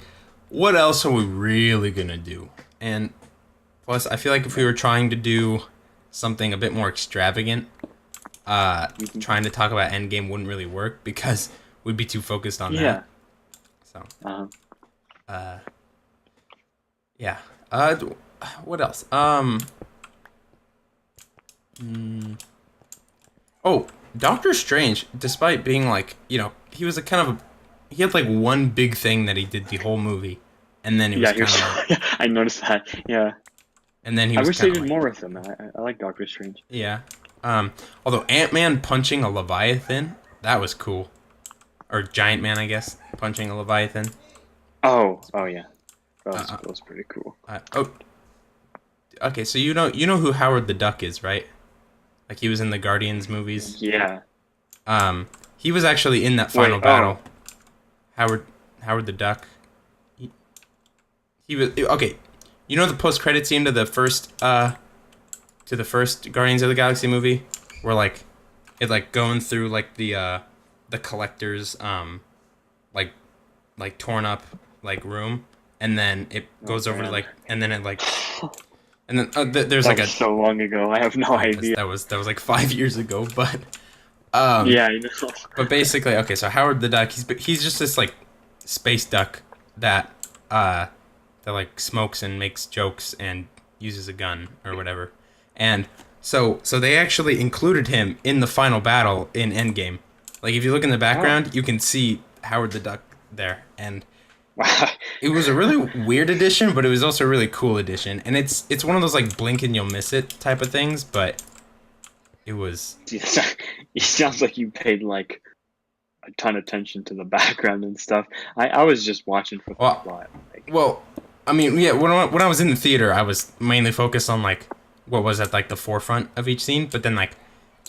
what else are we really gonna do? And plus, I feel like if we yeah. were trying to do something a bit more extravagant, Mhm. trying to talk about Endgame wouldn't really work because we'd be too focused on that. Yeah. So, Uh, uh, yeah. What else? Oh, Doctor Strange, despite being like, he was a kind of he had like one big thing that he did the whole movie, and then he was yeah, kind of like, yeah, I noticed that. Yeah. and then he I was wish they kind of did like, more with him. I like Doctor Strange. yeah. Although Ant-Man punching a Leviathan, that was cool. Or Giant Man, I guess, punching a Leviathan. Oh yeah. Uh, That was pretty cool. oh, okay. So you know who Howard the Duck is, right? Like he was in the Guardians movies. Yeah. Um, he was actually in that final Wait. battle. Oh. Howard Howard the Duck. He was okay. You know the post-credit scene to the first Guardians of the Galaxy movie, where like it like going through like the collector's like torn up like room, and then it Oh goes over to man. like, and then it like, and then there's That like was a, so long ago. I have no I guess idea. that was like 5 years ago, but um Yeah, I know. but basically, okay, so Howard the Duck, he's just this like space duck that uh that like smokes and makes jokes and uses a gun or whatever. And so they actually included him in the final battle in Endgame. Like if you look in the Oh. background, you can see Howard the Duck there. And Wow. it was a really weird addition, but it was also a really cool addition. And it's one of those like blink and you'll miss it type of things, but it was It sounds like you paid like a ton of attention to the background and stuff. I was just watching for the well plot. Like, well, I mean, yeah, when I was in the theater, I was mainly focused on like what was at like the forefront of each scene, but then like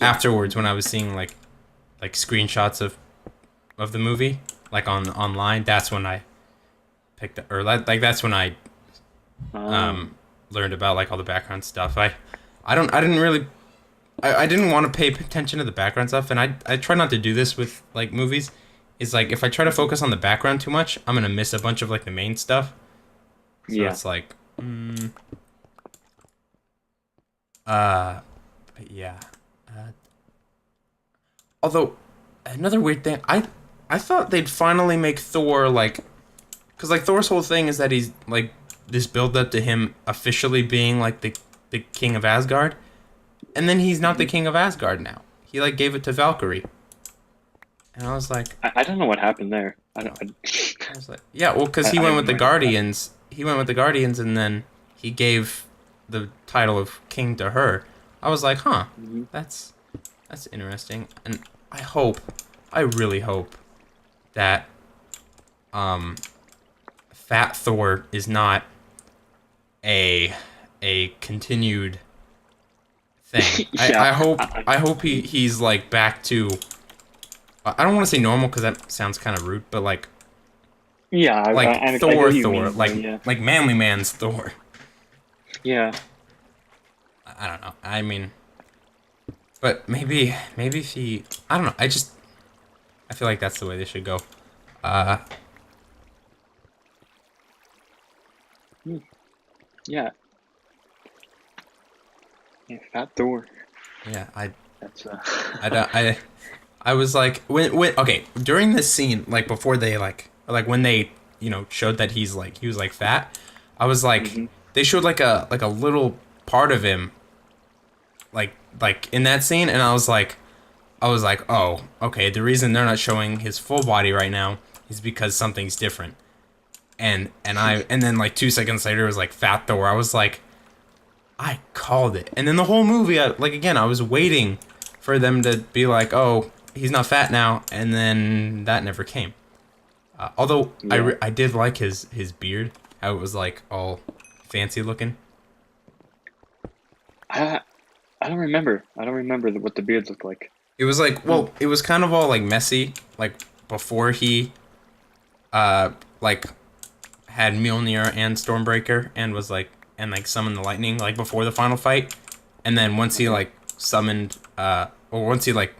yeah. afterwards when I was seeing like screenshots of the movie like on online, that's when I picked up, or like that's when I Um. learned about like all the background stuff. I didn't really I didn't want to pay attention to the background stuff, and I try not to do this with like movies. Is like if I try to focus on the background too much, I'm gonna miss a bunch of like the main stuff. So Yeah. it's like, uh, but yeah. Uh, Although another weird thing, I thought they'd finally make Thor like, cause like Thor's whole thing is that he's like this build up to him officially being like the king of Asgard, and then he's not the Mhm. king of Asgard now. He like gave it to Valkyrie, and I don't know what happened there. I don't. I was like, yeah, well, cause he I went have with no the idea what happened. Guardians. He went with the Guardians, and then he gave the title of king to her. I was like, huh, Hmm. that's that's interesting, and I hope, I really hope that um, Fat Thor is not a a continued thing. Yeah. I hope he's like back to. I don't want to say normal because that sounds kind of rude, but Yeah. like I get Thor what you Thor, mean. Though. Yeah. like manly man's Thor. Yeah. I don't know. I mean, but maybe if he, I don't know. I feel like that's the way they should go. Uh, Hmm. Yeah. Yeah. Fat Thor. yeah, That's I don't- I was like when okay during this scene like before they like when they showed that he was like fat. I was like hmm. they showed like a little part of him like in that scene, and I was like, oh, okay, the reason they're not showing his full body right now is because something's different. And then like 2 seconds later it was like Fat Thor. I was like, I called it. And then the whole movie, like again, I was waiting for them to be like, oh, he's not fat now, and then that never came. Although Yeah. I did like his beard, how it was like all fancy looking. I I don't remember. I don't remember what the beard looked like. It was like, Hmm. well, it was kind of all like messy, like before he uh like had Mjolnir and Stormbreaker and was like and like summoned the lightning like before the final fight, and then once he Okay. like summoned or once he like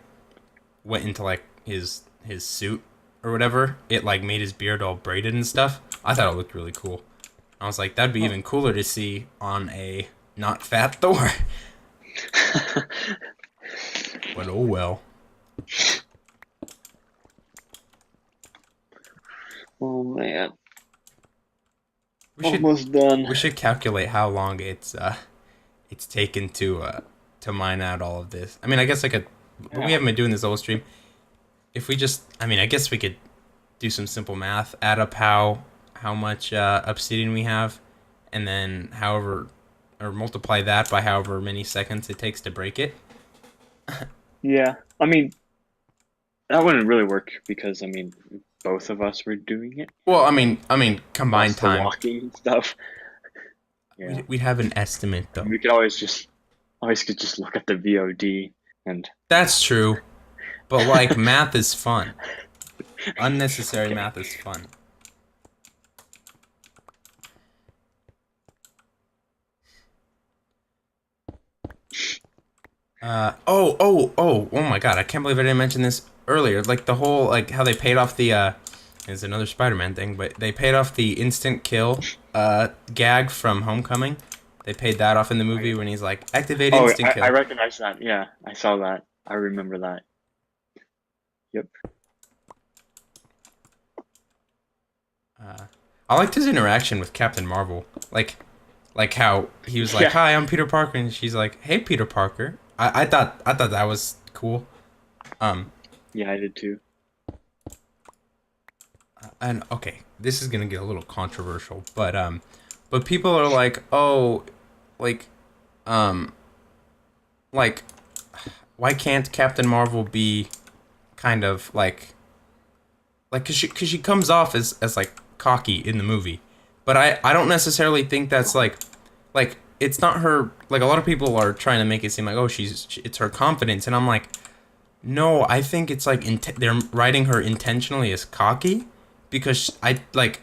went into like his suit or whatever, it like made his beard all braided and stuff. I thought it looked really cool. I was like, that'd be Huh. even cooler to see on a not fat Thor. But oh well. Oh man, We should almost done. we should calculate how long it's taken to mine out all of this. I mean, I guess I could, but we Yeah. haven't been doing this the whole stream. If we just, I mean, I guess we could do some simple math, add up how much obsidian we have, and then however, or multiply that by however many seconds it takes to break it. Yeah. I mean, that wouldn't really work because I mean, both of us were doing it, Well, I mean, plus combined the time. walking and stuff. Yeah. We'd have an estimate I mean, though. we could always could just look at the VOD and That's true, but like math is fun. Unnecessary okay. math is fun. Oh my god, I can't believe I didn't mention this earlier. Like the whole like how they paid off the it's another Spider-Man thing, but they paid off the instant kill gag from Homecoming. They paid that off in the movie when he's like activate Oh, instant I kill. recognize that. Yeah, I saw that. I remember that. Yep. I liked his interaction with Captain Marvel. Like how he was like, Yeah. "Hi, I'm Peter Parker," and she's like, "Hey, Peter Parker." I thought that was cool. Um, Yeah, I did too. and okay, this is gonna get a little controversial, but people are like, oh, like, um, like, why can't Captain Marvel be kind of like, cause she comes off as like cocky in the movie, but I don't necessarily think that's like it's not her. Like a lot of people are trying to make it seem like, oh, it's her confidence, and I'm like, no, I think it's like they're writing her intentionally as cocky because I like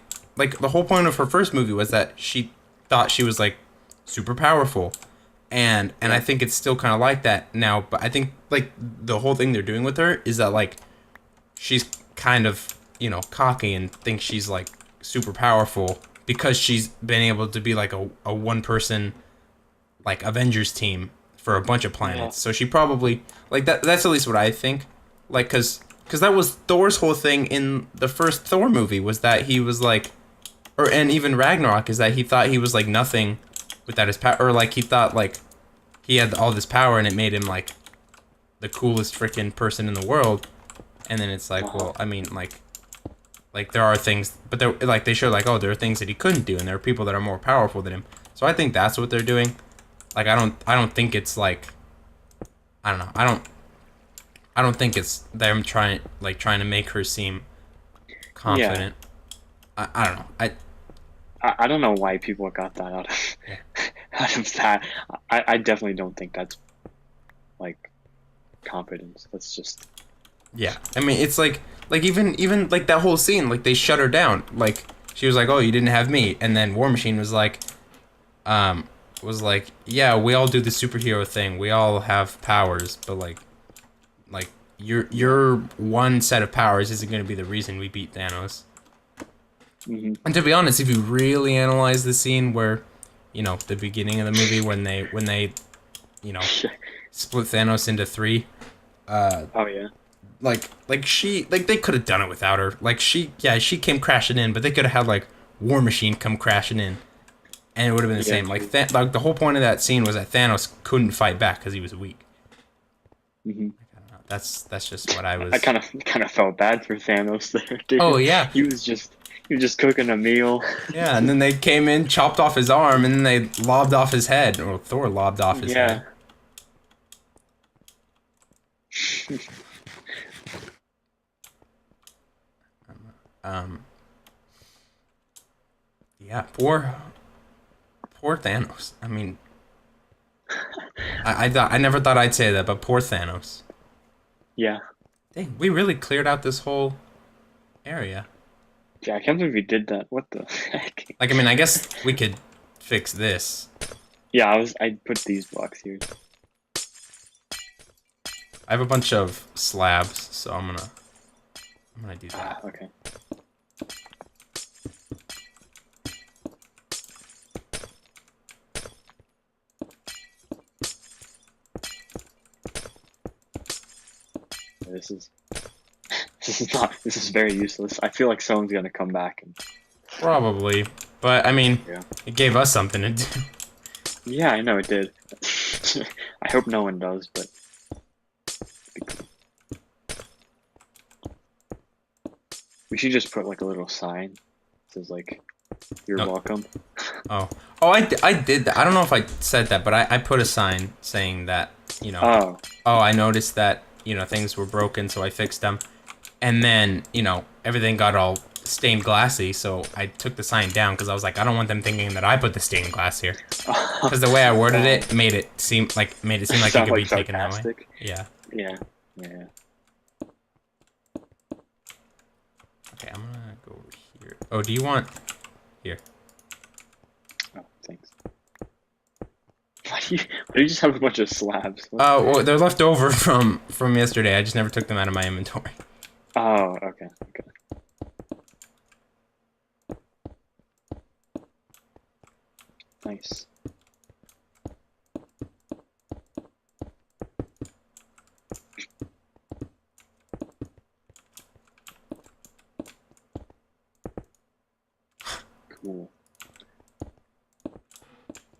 the whole point of her first movie was that she thought she was like super powerful. And I Yeah. think it's still kind of like that now, but I think like the whole thing they're doing with her is that like she's kind of, cocky and thinks she's like super powerful because she's been able to be like a one person like Avengers team for a bunch of Yeah. planets. So she probably like that's at least what I think. Like cuz that was Thor's whole thing in the first Thor movie was that he was like or and even Ragnarok is that he thought he was like nothing without his power or like he thought like he had all this power and it made him like the coolest freaking person in the world. And then it's like, Uh-huh. well, I mean like there are things but they're like they show like oh there are things that he couldn't do and there are people that are more powerful than him. So I think that's what they're doing. Like I don't think it's like I don't know. I don't think it's them trying to make her seem Yeah. confident. I don't know. I don't know why people got that out of Yeah. out of that. I definitely don't think that's like confidence. That's just Yeah. I mean, it's like even like that whole scene like they shut her down. Like she was like, "Oh, you didn't have me." And then War Machine um was like, "Yeah, we all do the superhero thing. We all have powers, but like yeah. your one set of powers isn't going to be the reason we beat Thanos." Hmm. And to be honest, if you really analyze the scene where, the beginning of the movie when they, you know, split Thanos into three, uh, Oh yeah. like they could have done it without her. Like she came crashing in, but they could have had like War Machine come crashing in, and it would have been the Yeah. same. Like True. like the whole point of that scene was that Thanos couldn't fight back because he was weak. Hmm. That's just what I I was. kind of felt bad for Thanos there, Oh dude. yeah, He was just cooking a meal. yeah, and then they came in, chopped off his arm, and then they lobbed off his head, or Thor lobbed off his Yeah. head. Um, yeah, poor Thanos. I mean, I never thought I'd say that, but poor Thanos. Yeah. Dang, we really cleared out this whole area. Yeah, I can't believe we did that. What the heck? Like, I mean, I guess we could fix this. Yeah, I put these blocks here. I have a bunch of slabs, so I'm gonna do that. Okay. This is this is very useless. I feel like someone's gonna come back and Probably, but I mean, yeah. it gave us something to do. Yeah, I know it did. I hope no one does, but we should just put like a little sign that says like you're Nope. welcome. Oh, I did that. I don't know if I said that, but I put a sign saying that, you know, Oh, I noticed that, you know, things were broken, so I fixed them. And then, you know, everything got all stained glassy, so I took the sign down because I was like, I don't want them thinking that I put the stained glass here. Because the way I worded it made it seem like it sound could be like taken that way. sarcastic. Yeah. Yeah, yeah. Okay, I'm gonna go over here. Oh, do you want here? Oh, thanks. Why do you just have a bunch of slabs? What? Oh, well, they're left over from yesterday. I just never took them out of my inventory. Oh, okay, okay. Nice. Cool.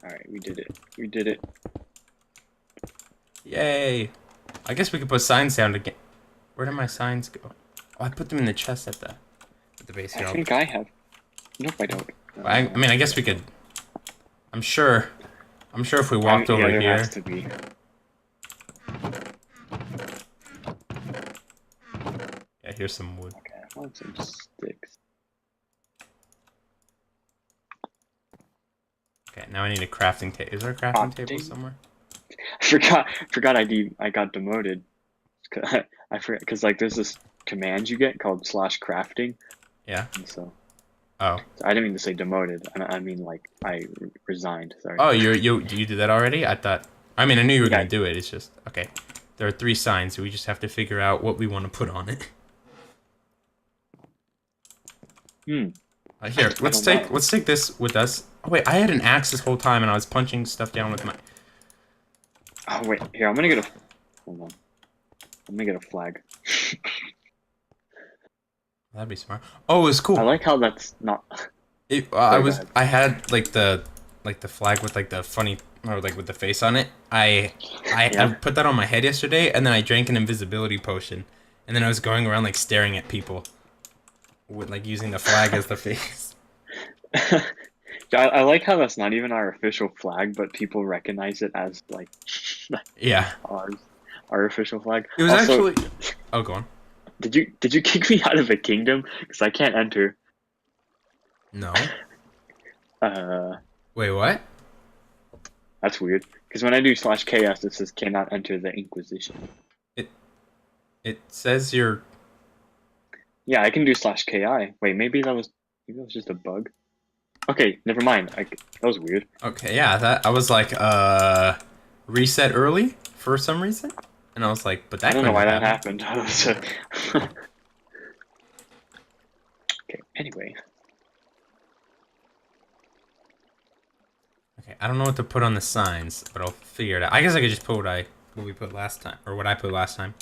Alright, we did it. We did it. Yay! I guess we could put signs down again. Where did my signs go? Oh, I put them in the chest at the base here. I think I have. Nope, I don't. I mean, I guess we could. I'm sure if we walked over there here. has to be. Yeah, here's some wood. Okay, I want some sticks. Okay, now I need a crafting table. Is there a crafting table somewhere? I forgot I got demoted. I forgot because like there's this command you get called /crafting. Yeah. And so Oh. I didn't mean to say demoted. I mean like I resigned. Sorry. Oh, you did that already? I thought. I mean, I knew you were Yeah. gonna do it. It's just okay. There are 3 signs, so we just have to figure out what we want to put on it. Hmm. Here, let's take this with us. Oh wait, I had an axe this whole time, and I was punching stuff down with my. Oh wait, here I'm gonna get a. Hold on. I'm gonna get a flag. That'd be smart. Oh, it was cool. I like how that's not. I had like the flag with like the funny or like with the face on it. I put that on my head yesterday, and then I drank an invisibility potion, and then I was going around like staring at people with like using the flag as the face. I like how that's not even our official flag, but people recognize it as like Yeah. our official flag. It was also, actually. Oh, go on. Did you kick me out of a kingdom? Because I can't enter. No. Wait, what? That's weird. Because when I do /chaos, it says cannot enter the Inquisition. It says you're. Yeah, I can do /ki. Wait, maybe that was just a bug. Okay, never mind. That was weird. Okay, yeah, that I was like, reset early for some reason, and I was like, but that. I don't know why that happened. Okay. Anyway. Okay, I don't know what to put on the signs, but I'll figure it out. I guess I could just put what we put last time, or what I put last time.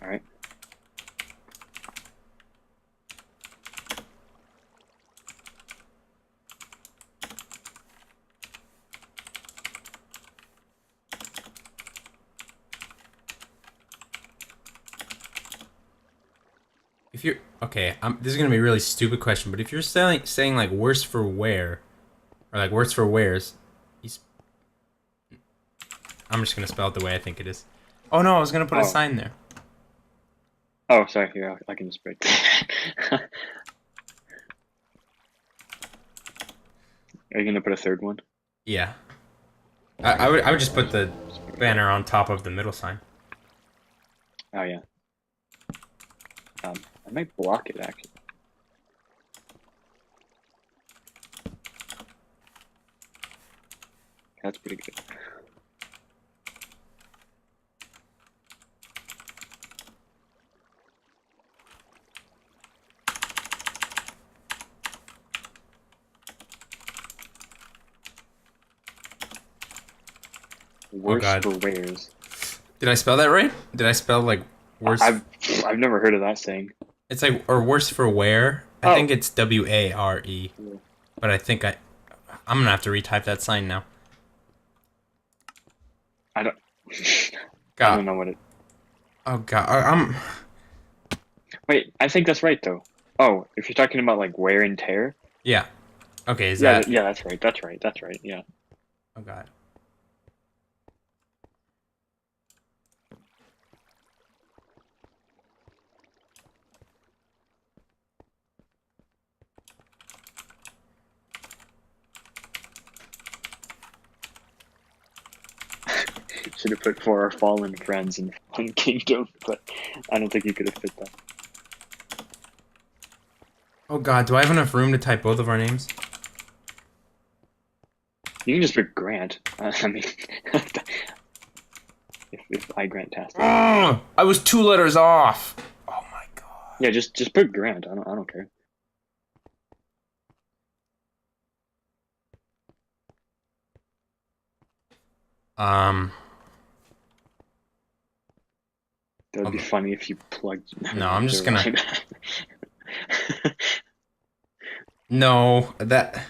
All right. If you're okay, this is gonna be a really stupid question, but if you're saying like worse for wear, or like worse for wears, I'm just gonna spell it the way I think it is. Oh no, I was gonna put a sign there. Oh, sorry. Here, I can just break. Are you gonna put a third one? Yeah. I would just put the banner on top of the middle sign. Oh yeah. I might block it actually. That's pretty good. Worse God. for wares. Did I spell that right? Did I spell like worse? I've never heard of that saying. It's like or worse for wear. I Oh. think it's WARE, Yeah. but I think I'm gonna have to retype that sign now. I don't. I God. don't know what it. Oh God. I'm. Wait, I think that's right though. Oh, if you're talking about like wear and tear. Yeah. Okay. Is Yeah, that? yeah, that's right. That's right. That's right. Yeah. Oh God. Should have put for our fallen friends in Fallen Kingdom, but I don't think you could have fit that. Oh God. Do I have enough room to type both of our names? You can just put Grant. I mean, if I grant task. Oh, I was 2 letters off. Oh my God. Yeah, just put Grant. I don't care. That would be funny if you plugged. No, I'm just gonna. Right. No, that.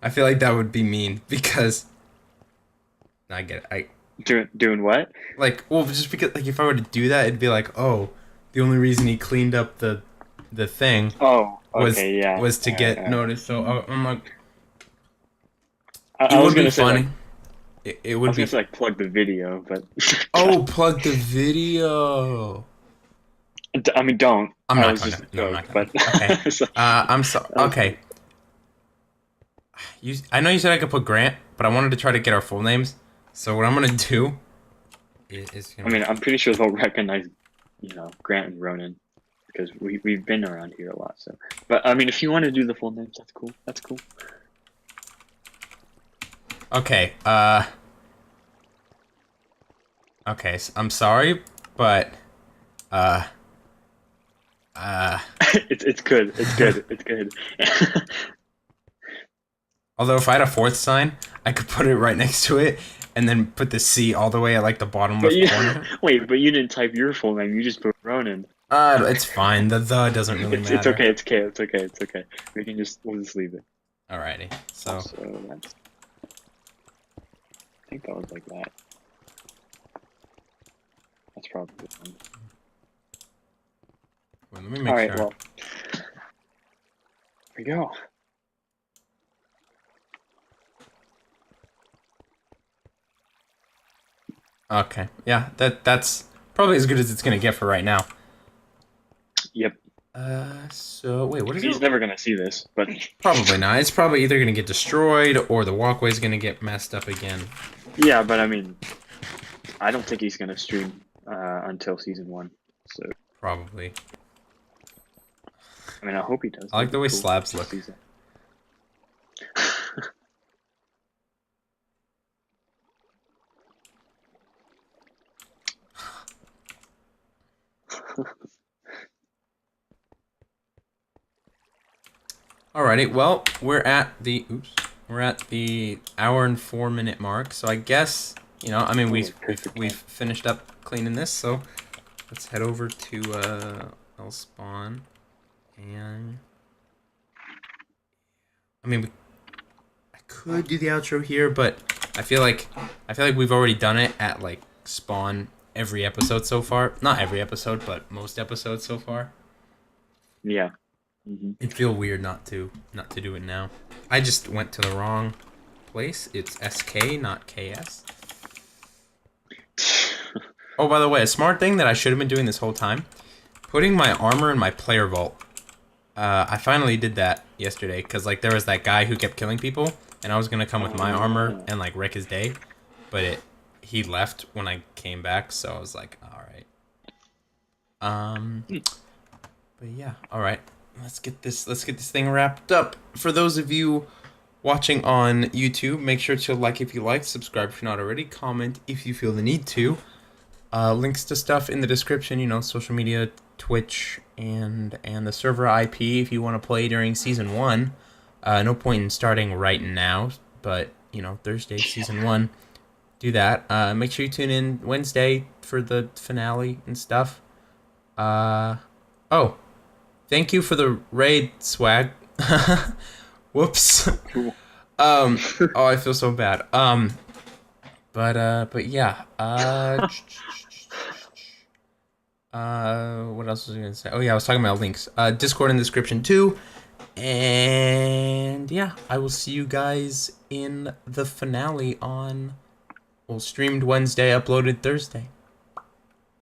I feel like that would be mean because. I get it. Doing what? Like, well, just because, like, if I were to do that, it'd be like, oh, the only reason he cleaned up the thing Oh, was okay, yeah. was to get Alright. noticed. So I'm like, I it was would be gonna say funny. like, It I would was be. gonna say like plug the video, but Oh, plug the video. I mean don't. I'm I not was gonna. just a No, I'm joke, not gonna. but Okay. so, I'm so that was okay. I know you said I could put Grant, but I wanted to try to get our full names. So what I'm gonna do is I mean, I'm pretty sure they'll recognize, Grant and Ronyn because we've been around here a lot. So, but I mean, if you want to do the full names, that's cool. That's cool. okay. Okay. So I'm sorry, but It's good. It's good. It's good. although if I had a fourth sign, I could put it right next to it, and then put the C all the way at like the bottom But left corner. wait, but you didn't type your full name. You just put Ronyn. It's fine. The doesn't really It's matter. okay. It's okay. It's okay. It's okay. We'll just leave it. Alrighty. So So that's. I think that was like that. That's probably the one. well, let me make All right. sure. Well, here we go. Okay. Yeah. That's probably as good as it's gonna get for right now. Yep. So wait, what is He's it? never gonna see this, but Probably not. It's probably either gonna get destroyed or the walkway's gonna get messed up again. yeah. But I mean, I don't think he's gonna stream until season 1. So Probably. I mean, I hope he does. I like That'd the be way cool. slabs look. Season. Alrighty, well, we're at the hour and 4 minute mark. So I guess I mean we've finished up cleaning this. So let's head over to L spawn, and I mean I could do the outro here, but I feel like we've already done it at like spawn every episode so far. Not every episode, but most episodes so far. Yeah. Mm-hmm. It'd feel weird not to do it now. I just went to the wrong place. It's SK, not KS. Oh, by the way, a smart thing that I should have been doing this whole time, putting my armor in my player vault. I finally did that yesterday because like there was that guy who kept killing people, and I was gonna come with my armor and like wreck his day. but he left when I came back, so I was like, all right. But yeah, all right. Let's get this thing wrapped up. For those of you watching on YouTube, make sure to like if you like, subscribe if you're not already, comment if you feel the need to. Links to stuff in the description, you know, social media, Twitch, and the server IP if you want to play during season 1. No point in starting right now, but you know, Thursday season 1, do that. Make sure you tune in Wednesday for the finale and stuff. Oh, thank you for the raid swag. Whoops. Cool. Oh, I feel so bad. But yeah. What else was I gonna say? Oh yeah, I was talking about links. Discord in the description too. And yeah, I will see you guys in the finale on, well, streamed Wednesday, uploaded Thursday.